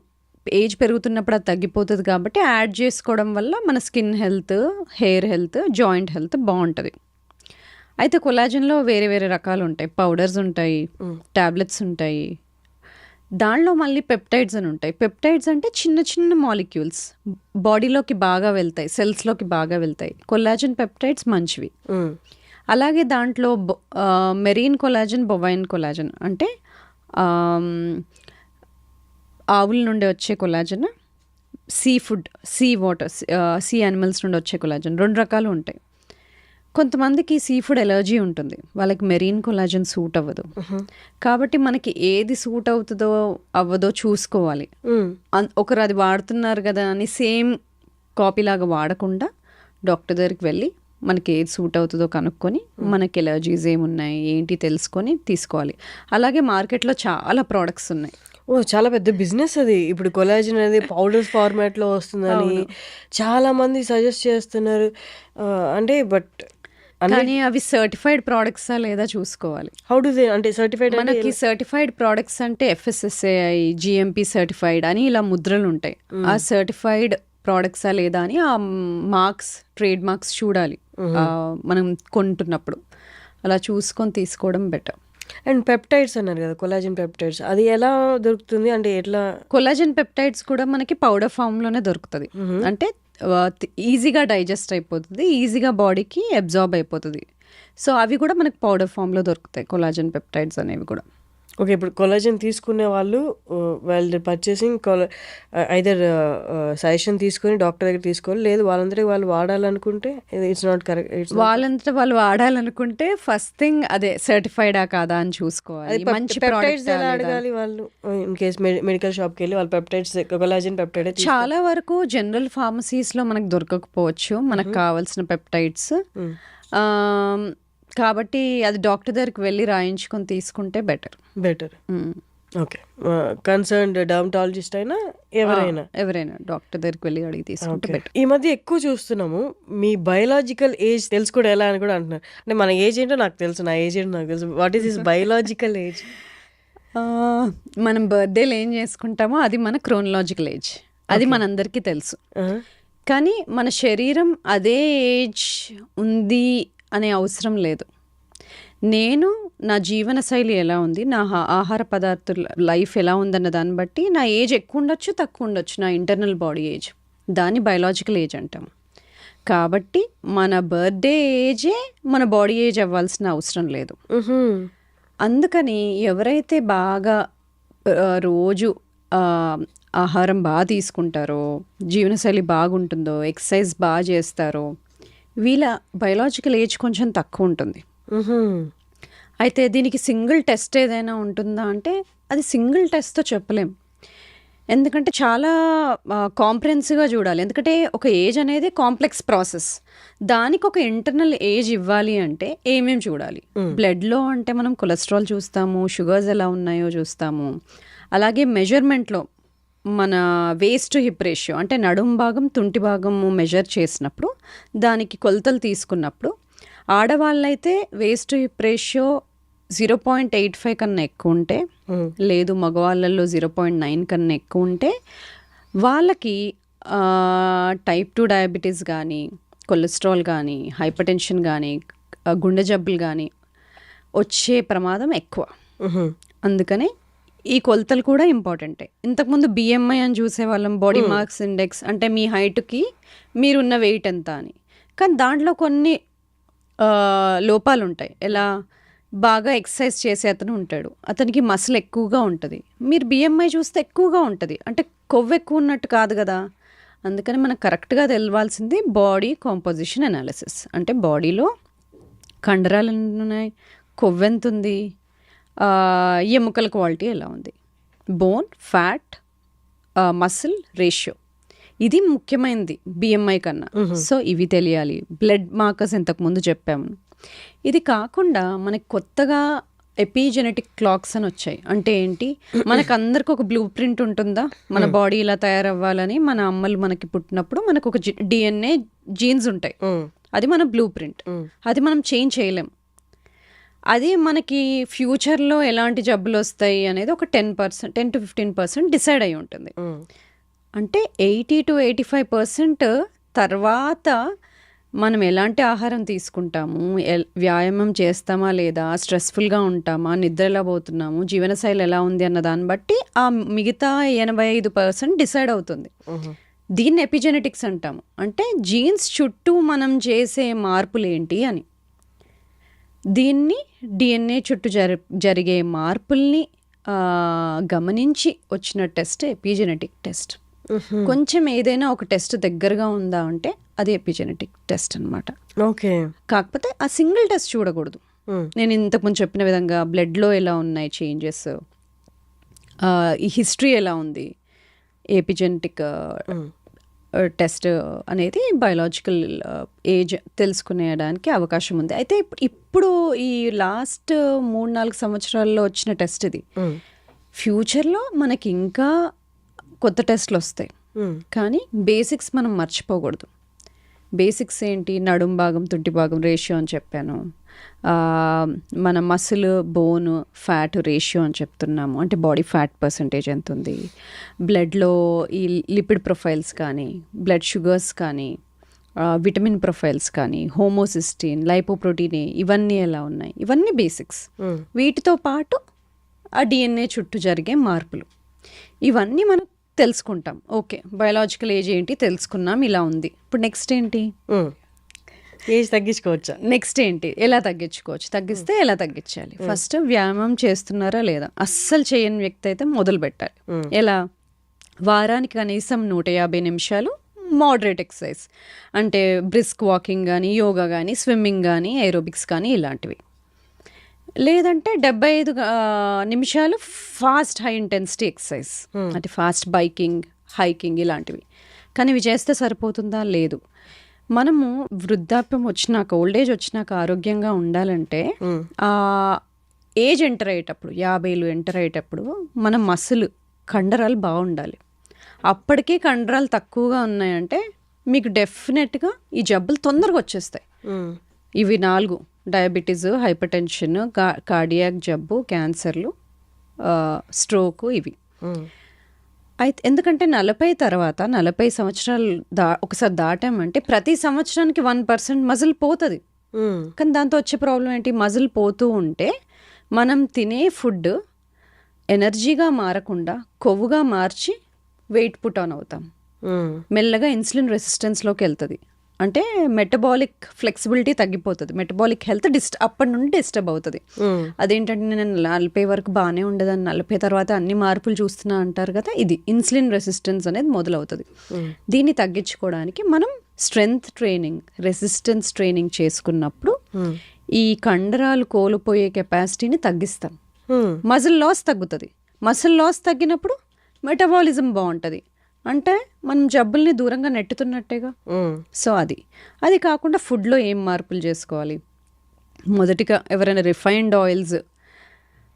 S2: ఏజ్ పెరుగుతున్నప్పుడు అది తగ్గిపోతుంది కాబట్టి యాడ్ చేసుకోవడం వల్ల మన skin health, hair health, joint health బాగుంటుంది. అయితే కొలాజిన్లో వేరే వేరే రకాలు ఉంటాయి. పౌడర్స్ ఉంటాయి, టాబ్లెట్స్ ఉంటాయి, దానిలో మళ్ళీ పెప్టైడ్స్ అని ఉంటాయి. పెప్టైడ్స్ అంటే చిన్న చిన్న మాలిక్యూల్స్ బాడీలోకి బాగా వెళ్తాయి, సెల్స్లోకి బాగా వెళ్తాయి. కొలాజిన్ పెప్టైడ్స్ మంచివి. అలాగే దాంట్లో మెరీన్ కొలాజిన్, బొవైన్ కొలాజిన్ అంటే ఆవుల నుండి వచ్చే collagen, sea food, sea water, sea animals నుండి వచ్చే కొలాజిన్, 2 రకాలు ఉంటాయి. కొంతమందికి సీ ఫుడ్ ఎలర్జీ ఉంటుంది, వాళ్ళకి మెరీన్ కొలాజిన్ సూట్ అవ్వదు. కాబట్టి మనకి ఏది సూట్ అవుతుందో అవ్వదో చూసుకోవాలి. ఒకరు అది వాడుతున్నారు కదా అని సేమ్ కాపీలాగా వాడకుండా డాక్టర్ దగ్గరికి వెళ్ళి మనకి ఏది సూట్ అవుతుందో కనుక్కొని, మనకి ఎలర్జీస్ ఏమున్నాయి ఏంటి తెలుసుకొని తీసుకోవాలి. అలాగే మార్కెట్లో చాలా ప్రోడక్ట్స్ ఉన్నాయి.
S1: చాలా పెద్ద బిజినెస్ అది. ఇప్పుడు కొలాజిన్ అనేది పౌడర్స్ ఫార్మాట్లో వస్తుందని చాలా మంది సజెస్ట్ చేస్తున్నారు. అంటే
S2: కానీ అవి సర్టిఫైడ్ ప్రోడక్ట్సా లేదా చూసుకోవాలి.
S1: హౌ డు దే, అంటే సర్టిఫైడ్,
S2: మనకి సర్టిఫైడ్ ప్రోడక్ట్స్ అంటే FSSAI, GMP సర్టిఫైడ్ అని ఇలా ముద్రలు ఉంటాయి. ఆ సర్టిఫైడ్ ప్రోడక్ట్సా లేదా అని ఆ మార్క్స్, ట్రేడ్ మార్క్స్ చూడాలి మనం కొంటున్నప్పుడు. అలా చూసుకొని తీసుకోవడం బెటర్.
S1: అండ్ పెప్టైడ్స్ అన్నారు కదా, కొలాజిన్ పెప్టైడ్స్, అది ఎలా దొరుకుతుంది? అంటే ఎట్లా?
S2: కొలాజిన్ పెప్టైడ్స్ కూడా మనకి పౌడర్ ఫామ్లోనే దొరుకుతుంది. అంటే ఈజీగా డైజెస్ట్ అయిపోతుంది, ఈజీగా బాడీకి అబ్జార్బ్ అయిపోతుంది. సో అవి కూడా మనకు పౌడర్ ఫామ్లో దొరుకుతాయి, కొలాజన్ పెప్టైడ్స్ అనేవి కూడా.
S1: ఓకే. ఇప్పుడు కొలాజన్ తీసుకునే వాళ్ళు వాళ్ళు పర్చేసింగ్ ఐదర్ సజెషన్ తీసుకొని డాక్టర్ దగ్గర తీసుకోవాలి, లేదు వాళ్ళందరికీ వాళ్ళు వాడాలనుకుంటే ఇట్స్ నాట్ కరెక్ట్.
S2: వాళ్ళంతా వాళ్ళు వాడాలనుకుంటే ఫస్ట్ థింగ్ అదే సర్టిఫైడా కాదా అని చూసుకోవాలి. మంచి
S1: పెప్టైడ్స్ ఎలా అడగాలి వాళ్ళు ఇన్ కేస్ మెడికల్ షాప్కి వెళ్ళి వాళ్ళు పెప్టైడ్స్ కొలాజన్ పెప్టైడ్
S2: చాలా వరకు జనరల్ ఫార్మసీస్లో మనకు దొరకకపోవచ్చు మనకు కావాల్సిన పెప్టైడ్స్. కాబట్టి అది డాక్టర్ దగ్గరికి వెళ్ళి రాయించుకొని తీసుకుంటే బెటర్.
S1: ఓకే. కన్సర్న్డ్ డర్మటాలజిస్ట్ అయినా
S2: ఎవరైనా డాక్టర్ దగ్గరికి వెళ్ళి అడిగి తీసుకుంటే బెటర్.
S1: ఈ మధ్య ఎక్కువ చూస్తున్నాము మీ బయోలాజికల్ ఏజ్ తెలుసుకోవడం ఎలా అని కూడా అంటున్నారు. అంటే మన ఏజ్ ఏంటో నాకు తెలుసు, నా ఏజ్ ఏంటో నాకు తెలుసు. What is this biological age?
S2: మనం బర్త్డేలు ఏం చేసుకుంటామో అది మన క్రోనలాజికల్ ఏజ్, అది మనందరికీ తెలుసు. కానీ మన శరీరం అదే ఏజ్ ఉంది అనే అవసరం లేదు. నేను నా జీవన శైలి ఎలా ఉంది, నా ఆహార పదార్థాల లైఫ్ ఎలా ఉందన్న దాన్ని బట్టి నా ఏజ్ ఎక్కువ ఉండొచ్చు తక్కువ ఉండొచ్చు, నా ఇంటర్నల్ బాడీ ఏజ్, దాన్ని బయోలాజికల్ ఏజ్ అంటాం. కాబట్టి మన బర్త్డే ఏజే మన బాడీ ఏజ్ అవ్వాల్సిన అవసరం లేదు. అందుకని ఎవరైతే బాగా రోజు ఆహారం బాగా తీసుకుంటారో, జీవనశైలి బాగుంటుందో, ఎక్సర్సైజ్ బాగా చేస్తారో, వీళ్ళ బయోలాజికల్ ఏజ్ కొంచెం తక్కువ ఉంటుంది. అయితే దీనికి సింగిల్ టెస్ట్ ఏదైనా ఉంటుందా అంటే అది సింగిల్ టెస్ట్తో చెప్పలేం. ఎందుకంటే చాలా కాంప్రహెన్సివ్గా చూడాలి. ఎందుకంటే ఒక ఏజ్ అనేది కాంప్లెక్స్ ప్రాసెస్. దానికి ఒక ఇంటర్నల్ ఏజ్ ఇవ్వాలి అంటే ఏమేమి చూడాలి? బ్లడ్లో అంటే మనం కొలెస్ట్రాల్ చూస్తాము, షుగర్స్ ఎలా ఉన్నాయో చూస్తాము. అలాగే మెజర్మెంట్లో మన వేస్ట్ టు హిప్ రేషియో అంటే నడుం భాగం తుంటి భాగము మెజర్ చేసినప్పుడు దానికి కొలతలు తీసుకున్నప్పుడు ఆడవాళ్ళైతే వేస్ట్ టు హిప్ రేషియో 0.85 కన్నా ఎక్కువ ఉంటే, లేదు మగవాళ్ళల్లో 0.9 కన్నా ఎక్కువ ఉంటే వాళ్ళకి టైప్ 2 డయాబెటీస్ కానీ, కొలెస్ట్రాల్ కానీ, హైపర్ టెన్షన్ కానీ, గుండె జబ్బులు కానీ వచ్చే ప్రమాదం ఎక్కువ. అందుకనే ఈ కొలతలు కూడా ఇంపార్టెంటే. ఇంతకుముందు BMI అని చూసేవాళ్ళం, బాడీ మాస్ ఇండెక్స్, అంటే మీ హైట్కి మీరున్న వెయిట్ ఎంత అని. కానీ దాంట్లో కొన్ని లోపాలు ఉంటాయి. ఎలా? బాగా ఎక్సర్సైజ్ చేసే అతను ఉంటాడు, అతనికి మసిల్ ఎక్కువగా ఉంటుంది. మీరు BMI చూస్తే ఎక్కువగా ఉంటుంది, అంటే కొవ్వు ఎక్కువ ఉన్నట్టు కాదు కదా. అందుకని మనకు కరెక్ట్గా తెలవాల్సింది బాడీ కాంపోజిషన్ అనాలిసిస్. అంటే బాడీలో కండరాలు ఎన్ని ఉన్నాయి, కొవ్వు ఎంత ఉంది, ఎముకల క్వాలిటీ ఎలా ఉంది, బోన్, ఫ్యాట్, మసిల్ రేషియో, ఇది ముఖ్యమైనది BMI కన్నా. సో ఇవి తెలియాలి. బ్లడ్ మార్కర్స్ ఇంతకుముందు చెప్పాము. ఇది కాకుండా మనకి కొత్తగా ఎపిజెనెటిక్ క్లాక్స్ అని వచ్చాయి. అంటే ఏంటి? మనకు అందరికి ఒక బ్లూ ప్రింట్ ఉంటుందా, మన బాడీ ఇలా తయారవ్వాలని. మన అమ్మలు మనకి పుట్టినప్పుడు మనకు ఒక DNA జీన్స్ ఉంటాయి, అది మన బ్లూ ప్రింట్. అది మనం చేంజ్ చేయలేం. అది మనకి ఫ్యూచర్లో ఎలాంటి జబ్బులు వస్తాయి అనేది ఒక 10 to 15% డిసైడ్ అయి ఉంటుంది. అంటే 80 to 85% తర్వాత మనం ఎలాంటి ఆహారం తీసుకుంటాము, వ్యాయామం చేస్తామా లేదా, స్ట్రెస్ఫుల్గా ఉంటామా, నిద్ర ఎలా పోతున్నాము, జీవనశైలి ఎలా ఉంది అన్న దాన్ని బట్టి ఆ మిగతా 85% డిసైడ్ అవుతుంది. దీన్ని ఎపిజెనెటిక్స్ అంటాము. అంటే జీన్స్ చుట్టూ మనం చేసే మార్పులు ఏంటి అని. దీన్ని DNA చుట్టూ జరిగే మార్పుల్ని గమనించి వచ్చిన టెస్ట్ ఎపిజెనెటిక్ టెస్ట్. కొంచెం ఏదైనా ఒక టెస్ట్ దగ్గరగా ఉందా అంటే అది ఎపిజెనెటిక్ టెస్ట్ అనమాట.
S1: ఓకే. కాకపోతే
S2: ఆ సింగిల్ టెస్ట్ చూడకూడదు. నేను ఇంతకుముందు చెప్పిన విధంగా బ్లడ్లో ఎలా ఉన్నాయి చేంజెస్, ఈ హిస్టరీ ఎలా ఉంది, ఎపిజెనెటిక్ టెస్ట్ అనేది బయోలాజికల్ ఏజ్ తెలుసుకునేడానికి అవకాశం ఉంది. అయితే ఇప్పుడు ఈ లాస్ట్ 3-4 సంవత్సరాల్లో వచ్చిన టెస్ట్ ఇది. ఫ్యూచర్లో మనకి ఇంకా కొత్త టెస్ట్లు వస్తాయి, కానీ బేసిక్స్ మనం మర్చిపోకూడదు. బేసిక్స్ ఏంటి? నడుం భాగం తుంటి భాగం రేషియో అని చెప్పాను, మన మసిల్, బోన్, ఫ్యాట్ రేషియో అని చెప్తున్నాము, అంటే బాడీ ఫ్యాట్ పర్సంటేజ్ ఎంత ఉంది, బ్లడ్లో ఈ లిపిడ్ ప్రొఫైల్స్ కానీ, బ్లడ్ షుగర్స్ కానీ, విటమిన్ ప్రొఫైల్స్ కానీ, హోమోసిస్టిన్, లైపోప్రోటీన్, ఇవన్నీ ఎలా ఉన్నాయి, ఇవన్నీ బేసిక్స్. వీటితో పాటు ఆ DNA చుట్టూ జరిగే మార్పులు, ఇవన్నీ మనం తెలుసుకుంటాం. ఓకే, బయోలాజికల్ ఏజ్ ఏంటి తెలుసుకున్నాం, ఇలా ఉంది. ఇప్పుడు నెక్స్ట్ ఏంటి?
S1: ఏజ్ తగ్గించుకోవచ్చా?
S2: నెక్స్ట్ ఏంటి, ఎలా తగ్గించుకోవచ్చు, తగ్గిస్తే ఎలా తగ్గించాలి? ఫస్ట్ వ్యాయామం చేస్తున్నారా లేదా? అస్సలు చేయని వ్యక్తి అయితే మొదలు పెట్టాలి. ఎలా? వారానికి కనీసం 150 నిమిషాలు మోడరేట్ ఎక్సర్సైజ్, అంటే బ్రిస్క్ వాకింగ్ కానీ, యోగా కానీ, స్విమ్మింగ్ కానీ, ఏరోబిక్స్ కానీ ఇలాంటివి. లేదంటే 75 నిమిషాలు ఫాస్ట్ హై ఇంటెన్సిటీ ఎక్సర్సైజ్, అంటే ఫాస్ట్ బైకింగ్, హైకింగ్ ఇలాంటివి. కానీ ఇవి చేస్తే సరిపోతుందా? లేదు. మనము వృద్ధాప్యం వచ్చినాక, ఓల్డ్ ఏజ్ వచ్చినాక ఆరోగ్యంగా ఉండాలంటే ఆ ఏజ్ ఎంటర్ అయ్యేటప్పుడు, 50 ఎంటర్ అయ్యేటప్పుడు మన మసిల్ కండరాలు బాగుండాలి. అప్పటికీ కండరాలు తక్కువగా ఉన్నాయంటే మీకు డెఫినెట్గా ఈ జబ్బులు తొందరగా వచ్చేస్తాయి. ఇవి 4: డయాబెటీస్, హైపర్ టెన్షన్, కార్డియాక్ జబ్బు, క్యాన్సర్లు, స్ట్రోకు. ఇవి అయితే ఎందుకంటే 40 తర్వాత 40 సంవత్సరాలు ఒకసారి దాటామంటే ప్రతి సంవత్సరానికి 1% మజిల్ పోతుంది. కానీ దాంతో వచ్చే ప్రాబ్లం ఏంటి? మజిల్ పోతూ ఉంటే మనం తినే ఫుడ్ ఎనర్జీగా మారకుండా కొవ్వుగా మార్చి వెయిట్ పుట్ ఆన్ అవుతాం. మెల్లగా ఇన్సులిన్ రెసిస్టెన్స్లోకి వెళ్తుంది. అంటే మెటబాలిక్ ఫ్లెక్సిబిలిటీ తగ్గిపోతుంది, మెటబాలిక్ హెల్త్ అప్పటి నుండి డిస్టర్బ్ అవుతుంది. అదేంటంటే నేను 40 వరకు బాగానే ఉండదని 40 తర్వాత అన్ని మార్పులు చూస్తున్నా అంటారు కదా, ఇది ఇన్సులిన్ రెసిస్టెన్స్ అనేది మొదలవుతుంది. దీన్ని తగ్గించుకోవడానికి మనం స్ట్రెంగ్త్ ట్రైనింగ్, రెసిస్టెన్స్ ట్రైనింగ్ చేసుకున్నప్పుడు ఈ కండరాలు కోల్పోయే కెపాసిటీని తగ్గిస్తాం. మజిల్ లాస్ తగ్గుతుంది. మజిల్ లాస్ తగ్గినప్పుడు మెటబాలిజం బాగుంటుంది, అంటే మనం జబ్బుల్ని దూరంగా నెట్టుతున్నట్టేగా. సో అది కాకుండా ఫుడ్లో ఏం మార్పులు చేసుకోవాలి? మొదటిగా ఎవరైనా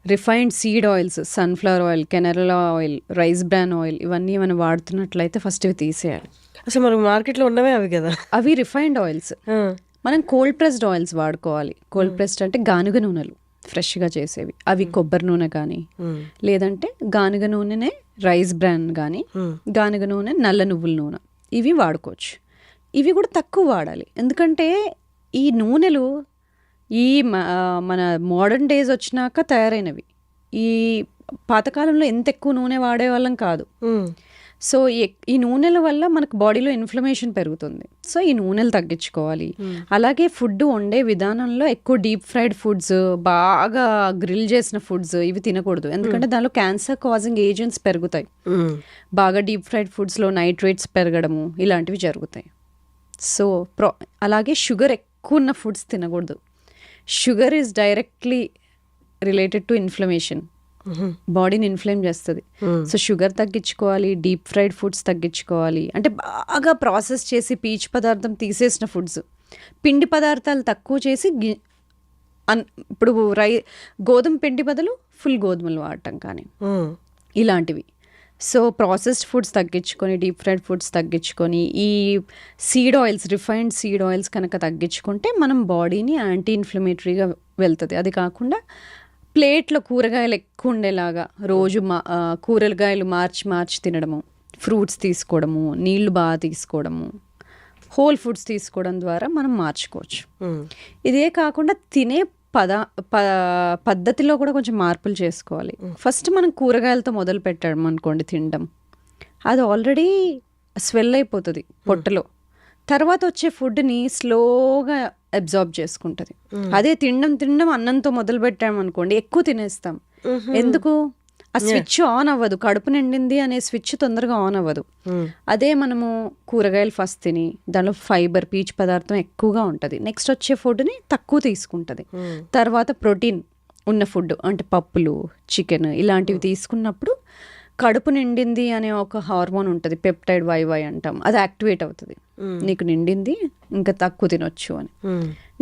S2: refined seed oils, sunflower oil, canola oil, rice bran oil, ఇవన్నీ మనం వాడుతున్నట్లయితే ఫస్ట్ ఇవి తీసేయాలి.
S1: అసలు మనకు మార్కెట్లో ఉన్నవే అవి కదా,
S2: అవి రిఫైన్డ్ ఆయిల్స్. మనం కోల్డ్ ప్రెస్డ్ ఆయిల్స్ వాడుకోవాలి. కోల్డ్ ప్రెస్డ్ అంటే గానుగ నూనెలు, ఫ్రెష్గా చేసేవి. అవి కొబ్బరి నూనె కానీ, లేదంటే గానుగ నూనెనే రైస్ బ్రాన్ కానీ, గానుగ నూనె, నల్ల నువ్వుల నూనె, ఇవి వాడుకోవచ్చు. ఇవి కూడా తక్కువ వాడాలి, ఎందుకంటే ఈ నూనెలు ఈ మన మోడర్న్ డేస్ వచ్చినాక తయారైనవి. ఈ పాతకాలంలో ఎంత ఎక్కువ నూనె వాడేవాళ్ళం కాదు. సో ఈ నూనెల వల్ల మనకు బాడీలో ఇన్ఫ్లమేషన్ పెరుగుతుంది. సో ఈ నూనెలు తగ్గించుకోవాలి. అలాగే ఫుడ్ వండే విధానంలో ఎక్కువ డీప్ ఫ్రైడ్ ఫుడ్స్, బాగా గ్రిల్ చేసిన ఫుడ్స్ ఇవి తినకూడదు, ఎందుకంటే దానిలో క్యాన్సర్ కాజింగ్ ఏజెంట్స్ పెరుగుతాయి. బాగా డీప్ ఫ్రైడ్ ఫుడ్స్లో నైట్రేట్స్ పెరగడము ఇలాంటివి జరుగుతాయి. సో అలాగే షుగర్ ఎక్కువ ఉన్న ఫుడ్స్ తినకూడదు. Sugar is directly related to inflammation, బాడీని ఇన్ఫ్లేమ్ చేస్తుంది. సో షుగర్ తగ్గించుకోవాలి, డీప్ ఫ్రైడ్ ఫుడ్స్ తగ్గించుకోవాలి, అంటే బాగా ప్రాసెస్ చేసి పీచు పదార్థం తీసేసిన ఫుడ్స్, పిండి పదార్థాలు తక్కువ చేసి ఇప్పుడు గోధుమ పిండి బదులు ఫుల్ గోధుమలు వాడటం కానీ ఇలాంటివి. సో ప్రాసెస్డ్ ఫుడ్స్ తగ్గించుకొని, డీప్ ఫ్రైడ్ ఫుడ్స్ తగ్గించుకొని, ఈ seed oils, refined seed oils కనుక తగ్గించుకుంటే మనం బాడీని యాంటీ ఇన్ఫ్లమేటరీగా వెళ్తుంది. అది కాకుండా ప్లేట్లో కూరగాయలు ఎక్కువ ఉండేలాగా రోజు కూరగాయలు మార్చి తినడము, ఫ్రూట్స్ తీసుకోవడము, నీళ్లు బాగా తీసుకోవడము, హోల్ ఫుడ్స్ తీసుకోవడం ద్వారా మనం మార్చుకోవచ్చు. ఇదే కాకుండా తినే పద్ధతిలో కూడా కొంచెం మార్పులు చేసుకోవాలి. ఫస్ట్ మనం కూరగాయలతో మొదలు పెట్టాం అనుకోండి తినడం, అది ఆల్రెడీ స్వెల్ అయిపోతుంది పొట్టలో. తర్వాత వచ్చే ఫుడ్ని స్లోగా అబ్జార్బ్ చేసుకుంటుంది. అదే తినడం అన్నంతో మొదలు పెట్టామనుకోండి ఎక్కువ తినేస్తాం. ఎందుకు? ఆ స్విచ్ ఆన్ అవ్వదు, కడుపు నిండింది అనే స్విచ్ తొందరగా ఆన్ అవ్వదు. అదే మనము కూరగాయలు ఫస్ట్ తిని దానిలో ఫైబర్, పీచు పదార్థం ఎక్కువగా ఉంటుంది, నెక్స్ట్ వచ్చే ఫుడ్ని తక్కువ తీసుకుంటుంది. తర్వాత ప్రోటీన్ ఉన్న ఫుడ్ అంటే పప్పులు, చికెన్ ఇలాంటివి తీసుకున్నప్పుడు కడుపు నిండింది అనే ఒక హార్మోన్ ఉంటుంది, పెప్టైడ్ వైవై అంటాం, అది యాక్టివేట్ అవుతుంది. నీకు నిండింది, ఇంకా తక్కువ తినొచ్చు అని.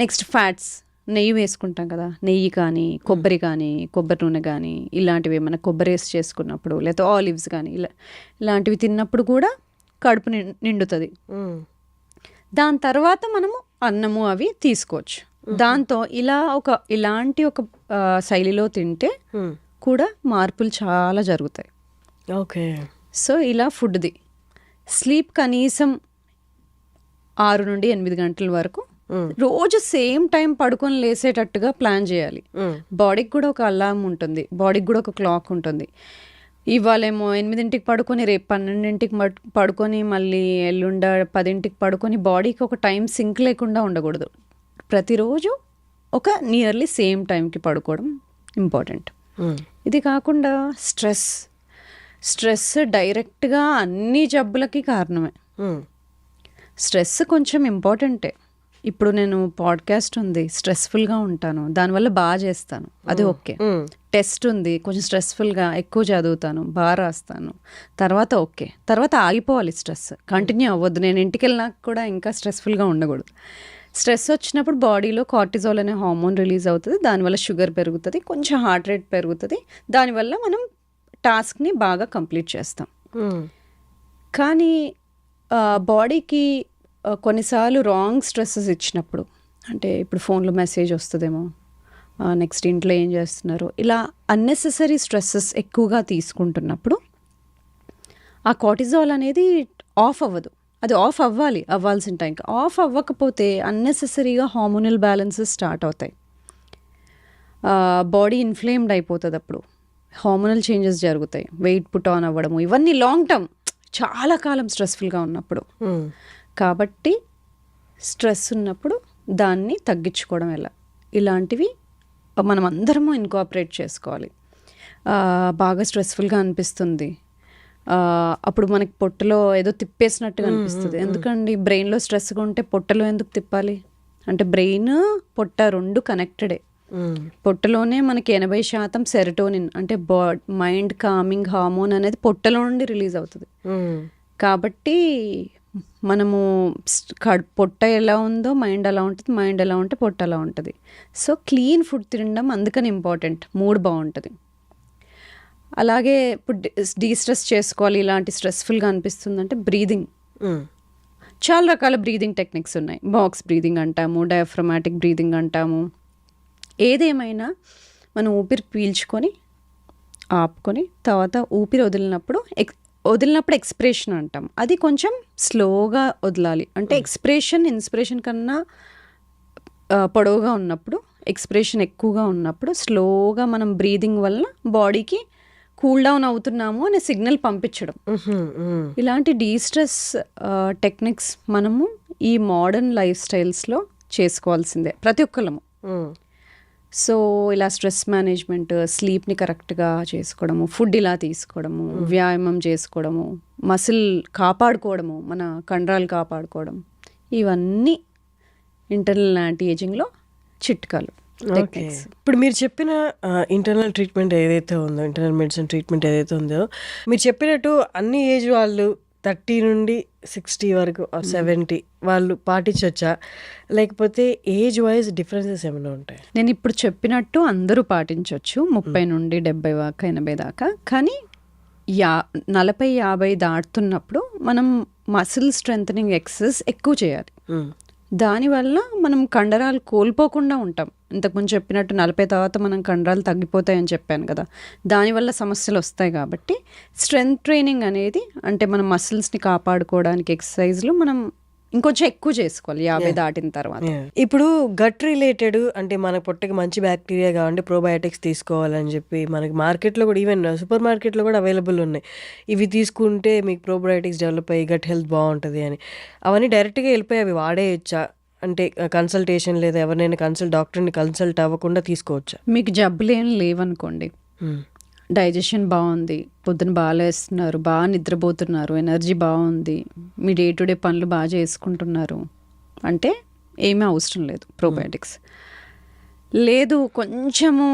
S2: నెక్స్ట్ ఫ్యాట్స్, నెయ్యి వేసుకుంటాం కదా, నెయ్యి కానీ, కొబ్బరి కానీ, కొబ్బరి నూనె కానీ, ఇలాంటివి ఏమైనా కొబ్బరి వేసి చేసుకున్నప్పుడు, లేకపోతే ఆలివ్స్ కానీ ఇలాంటివి తిన్నప్పుడు కూడా కడుపు నిండుతుంది. దాని తర్వాత మనము అన్నము అవి తీసుకోవచ్చు. దాంతో ఇలాంటి ఒక శైలిలో తింటే కూడా మార్పులు చాలా జరుగుతాయి.
S1: ఓకే.
S2: సో ఇలా ఫుడ్ది. స్లీప్ కనీసం 6 నుండి 8 గంటల వరకు రోజు సేమ్ టైం పడుకొని లేసేటట్టుగా ప్లాన్ చేయాలి. బాడీకి కూడా ఒక అలారం ఉంటుంది, బాడీకి కూడా ఒక క్లాక్ ఉంటుంది. ఇవాళేమో 8కి పడుకొని రేపు 12కి పడుకొని మళ్ళీ ఎల్లుండ 10కి పడుకొని బాడీకి ఒక టైం సింక్ లేకుండా ఉండకూడదు. ప్రతిరోజు ఒక నియర్లీ సేమ్ టైంకి పడుకోవడం ఇంపార్టెంట్. ఇది కాకుండా స్ట్రెస్ డైరెక్ట్గా అన్ని జబ్బులకి కారణమే. స్ట్రెస్ కొంచెం ఇంపార్టెంటే. ఇప్పుడు నేను పాడ్కాస్ట్ ఉంది, స్ట్రెస్ఫుల్గా ఉంటాను, దానివల్ల బాగా చేస్తాను, అది ఓకే. టెస్ట్ ఉంది, కొంచెం స్ట్రెస్ఫుల్గా ఎక్కువ చదువుతాను, బాగా రాస్తాను, తర్వాత ఓకే. తర్వాత ఆగిపోవాలి, స్ట్రెస్ కంటిన్యూ అవ్వద్దు. నేను ఇంటికి వెళ్ళినాక కూడా ఇంకా స్ట్రెస్ఫుల్గా ఉండకూడదు. స్ట్రెస్ వచ్చినప్పుడు బాడీలో కార్టిజోల్ అనే హార్మోన్ రిలీజ్ అవుతుంది, దానివల్ల షుగర్ పెరుగుతుంది, కొంచెం హార్ట్ రేట్ పెరుగుతుంది, దానివల్ల మనం టాస్క్ని బాగా కంప్లీట్ చేస్తాం. కానీ బాడీకి కొన్నిసార్లు రాంగ్ స్ట్రెస్సెస్ ఇచ్చినప్పుడు, అంటే ఇప్పుడు ఫోన్లో మెసేజ్ వస్తుందేమో, నెక్స్ట్ ఇంట్లో ఏం చేస్తున్నారు, ఇలా అన్నెసెసరీ స్ట్రెస్సెస్ ఎక్కువగా తీసుకుంటున్నప్పుడు ఆ కార్టిజాల్ అనేది ఆఫ్ అవ్వదు. అది ఆఫ్ అవ్వాల్సిన టైంకి ఆఫ్ అవ్వకపోతే అన్నెసెసరీగా హార్మోనల్ బ్యాలెన్సెస్ స్టార్ట్ అవుతాయి. బాడీ ఇన్ఫ్లేమ్డ్ అయిపోతుంది, అప్పుడు హార్మోనల్ చేంజెస్ జరుగుతాయి, వెయిట్ పుట్ ఆన్ అవ్వడము, ఇవన్నీ లాంగ్ టర్మ్, చాలా కాలం స్ట్రెస్ఫుల్గా ఉన్నప్పుడు. కాబట్టి స్ట్రెస్ ఉన్నప్పుడు దాన్ని తగ్గించుకోవడం ఎలా, ఇలాంటివి మనం అందరము ఇన్కార్పొరేట్ చేసుకోవాలి. బాగా స్ట్రెస్ఫుల్గా అనిపిస్తుంది, అప్పుడు మనకి పొట్టలో ఏదో తిప్పేసినట్టుగా అనిపిస్తుంది. ఎందుకండి బ్రెయిన్లో స్ట్రెస్గా ఉంటే పొట్టలో ఎందుకు తిప్పాలి? అంటే బ్రెయిన్ పొట్ట రెండు కనెక్టెడే. పొట్టలోనే మనకి 80% సెరటోనిన్, అంటే మైండ్ కామింగ్ హార్మోన్ అనేది పొట్టలో నుండి రిలీజ్ అవుతుంది. కాబట్టి మనము పొట్ట ఎలా ఉందో మైండ్ అలా ఉంటుంది, మైండ్ ఎలా ఉంటే పొట్ట అలా ఉంటుంది. సో క్లీన్ ఫుడ్ తినడం అందుకని ఇంపార్టెంట్, మూడ్ బాగుంటుంది. అలాగే ఇప్పుడు డీస్ట్రెస్ చేసుకోవాలి, ఇలాంటి స్ట్రెస్ఫుల్గా అనిపిస్తుందంటే బ్రీదింగ్. చాలా రకాల బ్రీదింగ్ టెక్నిక్స్ ఉన్నాయి. బాక్స్ బ్రీదింగ్ అంటాము, డయాఫ్రమాటిక్ బ్రీదింగ్ అంటాము. ఏదేమైనా మనం ఊపిరి పీల్చుకొని ఆపుకొని తర్వాత ఊపిరి వదిలినప్పుడు ఎక్స్ప్రెషన్ అంటాం. అది కొంచెం స్లోగా వదలాలి. అంటే ఇన్స్పిరేషన్ కన్నా పొడవుగా ఉన్నప్పుడు, ఎక్స్ప్రెషన్ ఎక్కువగా ఉన్నప్పుడు స్లోగా మనం బ్రీదింగ్ వల్ల బాడీకి కూల్ డౌన్ అవుతున్నాము అనే సిగ్నల్ పంపించడం. ఇలాంటి డీస్ట్రెస్ టెక్నిక్స్ మనము ఈ మోడర్న్ లైఫ్ స్టైల్స్లో చేసుకోవాల్సిందే ప్రతి ఒక్కళ్ళము. సో ఇలా స్ట్రెస్ మేనేజ్మెంట్, స్లీప్ని కరెక్ట్గా చేసుకోవడము, ఫుడ్ ఇలా తీసుకోవడము, వ్యాయామం చేసుకోవడము, మసిల్ కాపాడుకోవడము, మన కండరాలు కాపాడుకోవడం, ఇవన్నీ ఇంటర్నల్ యాంటీ ఏజింగ్లో చిట్కాలు.
S1: ఇప్పుడు మీరు చెప్పిన ఇంటర్నల్ ట్రీట్మెంట్ ఏదైతే ఉందో, ఇంటర్నల్ మెడిసిన్ ట్రీట్మెంట్ ఏదైతే ఉందో, మీరు చెప్పినట్టు అన్ని ఏజ్ వాళ్ళు 30 నుండి 60 వరకు 70 వాళ్ళు పాటించవచ్చా, లేకపోతే ఏజ్ వైజ్ డిఫరెన్సెస్ ఏమైనా ఉంటాయి?
S2: నేను ఇప్పుడు చెప్పినట్టు అందరూ పాటించవచ్చు, 30 నుండి 70 దాకా, 80 దాకా. కానీ 40-50 దాటుతున్నప్పుడు మనం మసిల్ స్ట్రెంథనింగ్ ఎక్సర్సైజ్ ఎక్కువ చేయాలి. దానివల్ల మనం కండరాలు కోల్పోకుండా ఉంటాం. ఇంతకుముందు చెప్పినట్టు 40 తర్వాత మనం కండరాలు తగ్గిపోతాయని చెప్పాను కదా, దానివల్ల సమస్యలు వస్తాయి. కాబట్టి స్ట్రెంగ్త్ ట్రైనింగ్ అనేది, అంటే మన మసిల్స్ని కాపాడుకోవడానికి ఎక్సర్సైజ్లు మనం ఇంకొంచెం ఎక్కువ చేసుకోవాలి 50 దాటిన తర్వాత.
S1: ఇప్పుడు గట్ రిలేటెడ్, అంటే మన పొట్టకి మంచి బ్యాక్టీరియా కావాలంటే ప్రోబయోటిక్స్ తీసుకోవాలని చెప్పి మనకి మార్కెట్లో కూడా, ఈవెన్ సూపర్ మార్కెట్లో కూడా అవైలబుల్ ఉన్నాయి. ఇవి తీసుకుంటే మీకు ప్రోబయోటిక్స్ డెవలప్ అయ్యి గట్ హెల్త్ బాగుంటుంది అని. అవన్నీ డైరెక్ట్గా వెళ్ళిపోయి అవి వాడేయచ్చా? అంటే కన్సల్టేషన్ లేదా ఎవరినైనా డాక్టర్ని కన్సల్ట్ అవ్వకుండా తీసుకోవచ్చా?
S2: మీకు జబ్బులు ఏం లేవనుకోండి, డైజెషన్ బాగుంది, పొద్దున బాగా లేస్తున్నారు, బాగా నిద్రపోతున్నారు, ఎనర్జీ బాగుంది, మీ డే టు డే పనులు బాగా చేసుకుంటున్నారు అంటే ఏమీ అవసరం లేదు ప్రోబయోటిక్స్. లేదు కొంచెము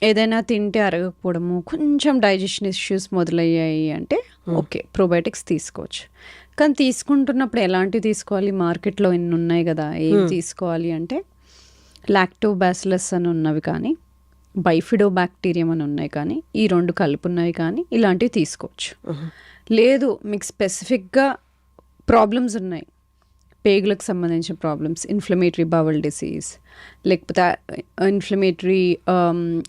S2: ఏదైనా తింటే అరగకపోవడము, కొంచెం డైజెషన్ ఇష్యూస్ మొదలయ్యాయి అంటే ఓకే, ప్రోబయోటిక్స్ తీసుకోవచ్చు. కానీ తీసుకుంటున్నప్పుడు ఎలాంటివి తీసుకోవాలి? మార్కెట్లో ఎన్ని ఉన్నాయి కదా, ఏం తీసుకోవాలి అంటే లాక్టోబాసిలస్ అని ఉన్నవి కానీ, బైఫిడో బ్యాక్టీరియం అని ఉన్నాయి కానీ, ఈ 2 కలుపున్నవి కానీ ఇలాంటివి తీసుకోవచ్చు. లేదు మీకు స్పెసిఫిక్గా ప్రాబ్లమ్స్ ఉన్నాయి, పేగులకు సంబంధించిన ప్రాబ్లమ్స్, ఇన్ఫ్లమేటరీ బవల్ డిసీజ్, లేకపోతే ఇన్ఫ్లమేటరీ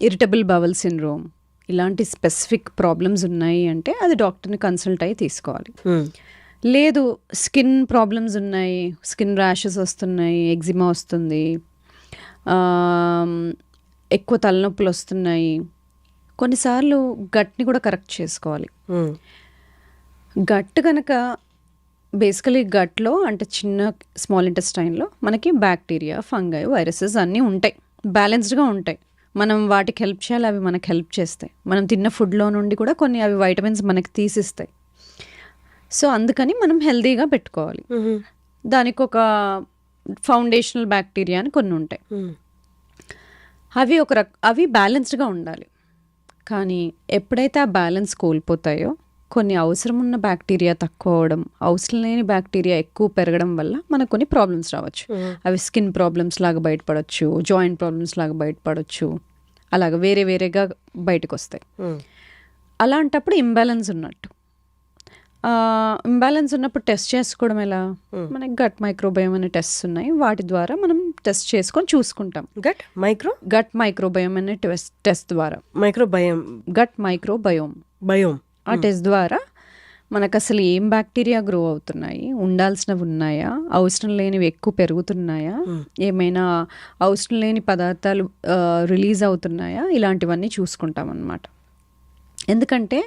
S2: ఇరిటబుల్ బవల్ సిండ్రోమ్, ఇలాంటి స్పెసిఫిక్ ప్రాబ్లమ్స్ ఉన్నాయి అంటే అది డాక్టర్ని కన్సల్ట్ అయ్యి తీసుకోవాలి. లేదు స్కిన్ ప్రాబ్లమ్స్ ఉన్నాయి, స్కిన్ ర్యాషెస్ వస్తున్నాయి, ఎగ్జిమా వస్తుంది, ఎక్కువ తలనొప్పులు వస్తున్నాయి, కొన్నిసార్లు గట్ని కూడా కరెక్ట్ చేసుకోవాలి.
S1: మ్మ్.
S2: గట్ కనుక బేసికలీ గట్లో అంటే చిన్న స్మాల్ ఇంటెస్టైన్లో మనకి బ్యాక్టీరియా, ఫంగై, వైరసెస్ అన్నీ ఉంటాయి, బ్యాలెన్స్డ్గా ఉంటాయి. మనం వాటికి హెల్ప్ చేయాలి, అవి మనకి హెల్ప్ చేస్తాయి. మనం తిన్న ఫుడ్లో నుండి కూడా కొన్ని అవి వైటమిన్స్ మనకి తీసిస్తాయి. సో అందుకని మనం హెల్తీగా పెట్టుకోవాలి.
S1: మ్మ్.
S2: దానికి ఒక ఫౌండేషనల్ బ్యాక్టీరియా అని కొన్ని ఉంటాయి.
S1: మ్మ్.
S2: అవి బ్యాలెన్స్డ్గా ఉండాలి. కానీ ఎప్పుడైతే ఆ బ్యాలెన్స్ కోల్పోతాయో కొన్ని అవసరం ఉన్న బ్యాక్టీరియా తక్కువ అవడం, అవసరం లేని బ్యాక్టీరియా ఎక్కువ పెరగడం వల్ల మనకు కొన్ని ప్రాబ్లమ్స్ రావచ్చు. అవి స్కిన్ ప్రాబ్లమ్స్ లాగా బయటపడవచ్చు, జాయింట్ ప్రాబ్లమ్స్ లాగా బయటపడవచ్చు, అలాగ వేరే వేరేగా బయటకు వస్తాయి.
S1: మ్మ్.
S2: అలాంటప్పుడు ఇంబ్యాలెన్స్ ఉన్నట్టు. ఇంబ్యాలెన్స్ ఉన్నప్పుడు టెస్ట్ చేసుకోవడం ఎలా? మనకి గట్ మైక్రోబయోమ్ అనే టెస్ట్ ఉన్నాయి, వాటి ద్వారా మనం టెస్ట్ చేసుకొని చూసుకుంటాం.
S1: గట్
S2: మైక్రోబయోమ్ అనే టెస్ట్ ద్వారా,
S1: మైక్రోబయోమ్
S2: గట్ మైక్రోబయోమ్
S1: బయోమ్
S2: ఆ టెస్ట్ ద్వారా మనకు అసలు ఏం బ్యాక్టీరియా గ్రో అవుతున్నాయి, ఉండాల్సినవి ఉన్నాయా, అవసరం లేనివి ఎక్కువ పెరుగుతున్నాయా, ఏమైనా అవసరం లేని పదార్థాలు రిలీజ్ అవుతున్నాయా, ఇలాంటివన్నీ చూసుకుంటాం అన్నమాట. ఎందుకంటే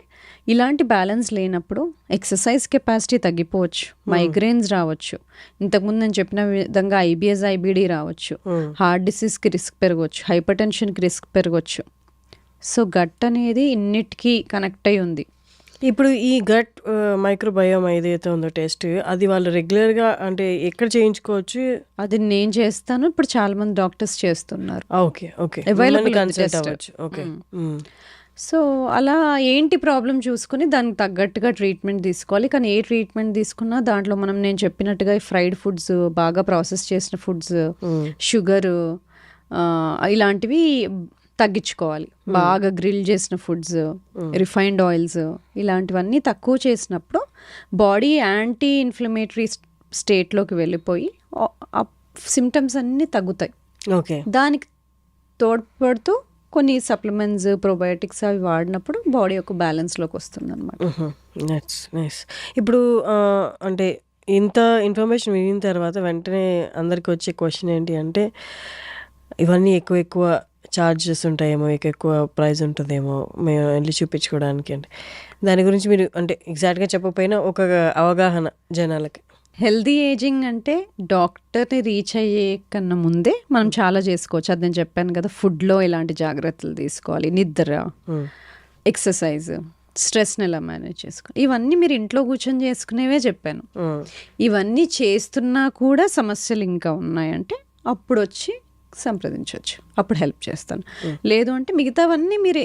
S2: ఇలాంటి బ్యాలెన్స్ లేనప్పుడు ఎక్సర్సైజ్ కెపాసిటీ తగ్గిపోవచ్చు, మైగ్రేన్స్ రావచ్చు, ఇంతకుముందు నేను చెప్పిన విధంగా IBS, IBD రావచ్చు, హార్ట్ డిసీజ్కి రిస్క్ పెరగవచ్చు, హైపర్ టెన్షన్కి రిస్క్ పెరగవచ్చు. సో గట్ అనేది ఇన్నిటికీ కనెక్ట్ అయి ఉంది.
S1: ఇప్పుడు ఈ గట్ మైక్రోబయోమ్ ఏదైతే ఉందో టెస్ట్, అది వాళ్ళు రెగ్యులర్గా అంటే ఎక్కడ చేయించుకోవచ్చు?
S2: అది నేను చేస్తాను, ఇప్పుడు చాలా మంది డాక్టర్స్ చేస్తున్నారు.
S1: Okay okay,
S2: Available
S1: consult
S2: test.
S1: అవ్వచ్చు. ఓకే.
S2: సో అలా ఏంటి ప్రాబ్లం చూసుకుని దానికి తగ్గట్టుగా ట్రీట్మెంట్ తీసుకోవాలి. కానీ ఏ ట్రీట్మెంట్ తీసుకున్నా దాంట్లో నేను చెప్పినట్టుగా ఫ్రైడ్ ఫుడ్స్, బాగా ప్రాసెస్ చేసిన ఫుడ్స్, షుగర్ ఇలాంటివి తగ్గించుకోవాలి. బాగా గ్రిల్ చేసిన ఫుడ్స్, రిఫైన్డ్ ఆయిల్స్ ఇలాంటివన్నీ తక్కువ చేసినప్పుడు బాడీ యాంటీ ఇన్ఫ్లమేటరీ స్టేట్లోకి వెళ్ళిపోయి ఆ సిమ్టమ్స్ అన్నీ తగ్గుతాయి.
S1: ఓకే.
S2: దానికి తోడ్పడుతూ కొన్ని సప్లిమెంట్స్, ప్రోబయోటిక్స్ అవి వాడినప్పుడు బాడీ ఒక బ్యాలెన్స్లోకి వస్తుంది అనమాట.
S1: నైస్. ఇప్పుడు అంటే ఇంత ఇన్ఫర్మేషన్ వినిన తర్వాత వెంటనే అందరికి వచ్చే క్వశ్చన్ ఏంటి అంటే, ఇవన్నీ ఎక్కువ ఛార్జెస్ ఉంటాయేమో, ఎక్కువ ప్రైస్ ఉంటుందేమో మేము వెళ్ళి చూపించుకోవడానికి అంటే, దాని గురించి మీరు అంటే ఎగ్జాక్ట్గా చెప్పకపోయినా ఒక అవగాహన జనాలకి.
S2: హెల్దీ ఏజింగ్ అంటే డాక్టర్ని రీచ్ అయ్యే కన్నా ముందే మనం చాలా చేసుకోవచ్చు. అది నేను చెప్పాను కదా, ఫుడ్లో ఎలాంటి జాగ్రత్తలు తీసుకోవాలి, నిద్ర, ఎక్సర్సైజ్, స్ట్రెస్ని ఎలా మేనేజ్ చేసుకోవాలి, ఇవన్నీ మీరు ఇంట్లో కూర్చొని చేసుకునేవే చెప్పాను. ఇవన్నీ చేస్తున్నా కూడా సమస్యలు ఇంకా ఉన్నాయంటే అప్పుడు వచ్చి సంప్రదించవచ్చు, అప్పుడు హెల్ప్ చేస్తాను. లేదు అంటే మిగతావన్నీ మీరు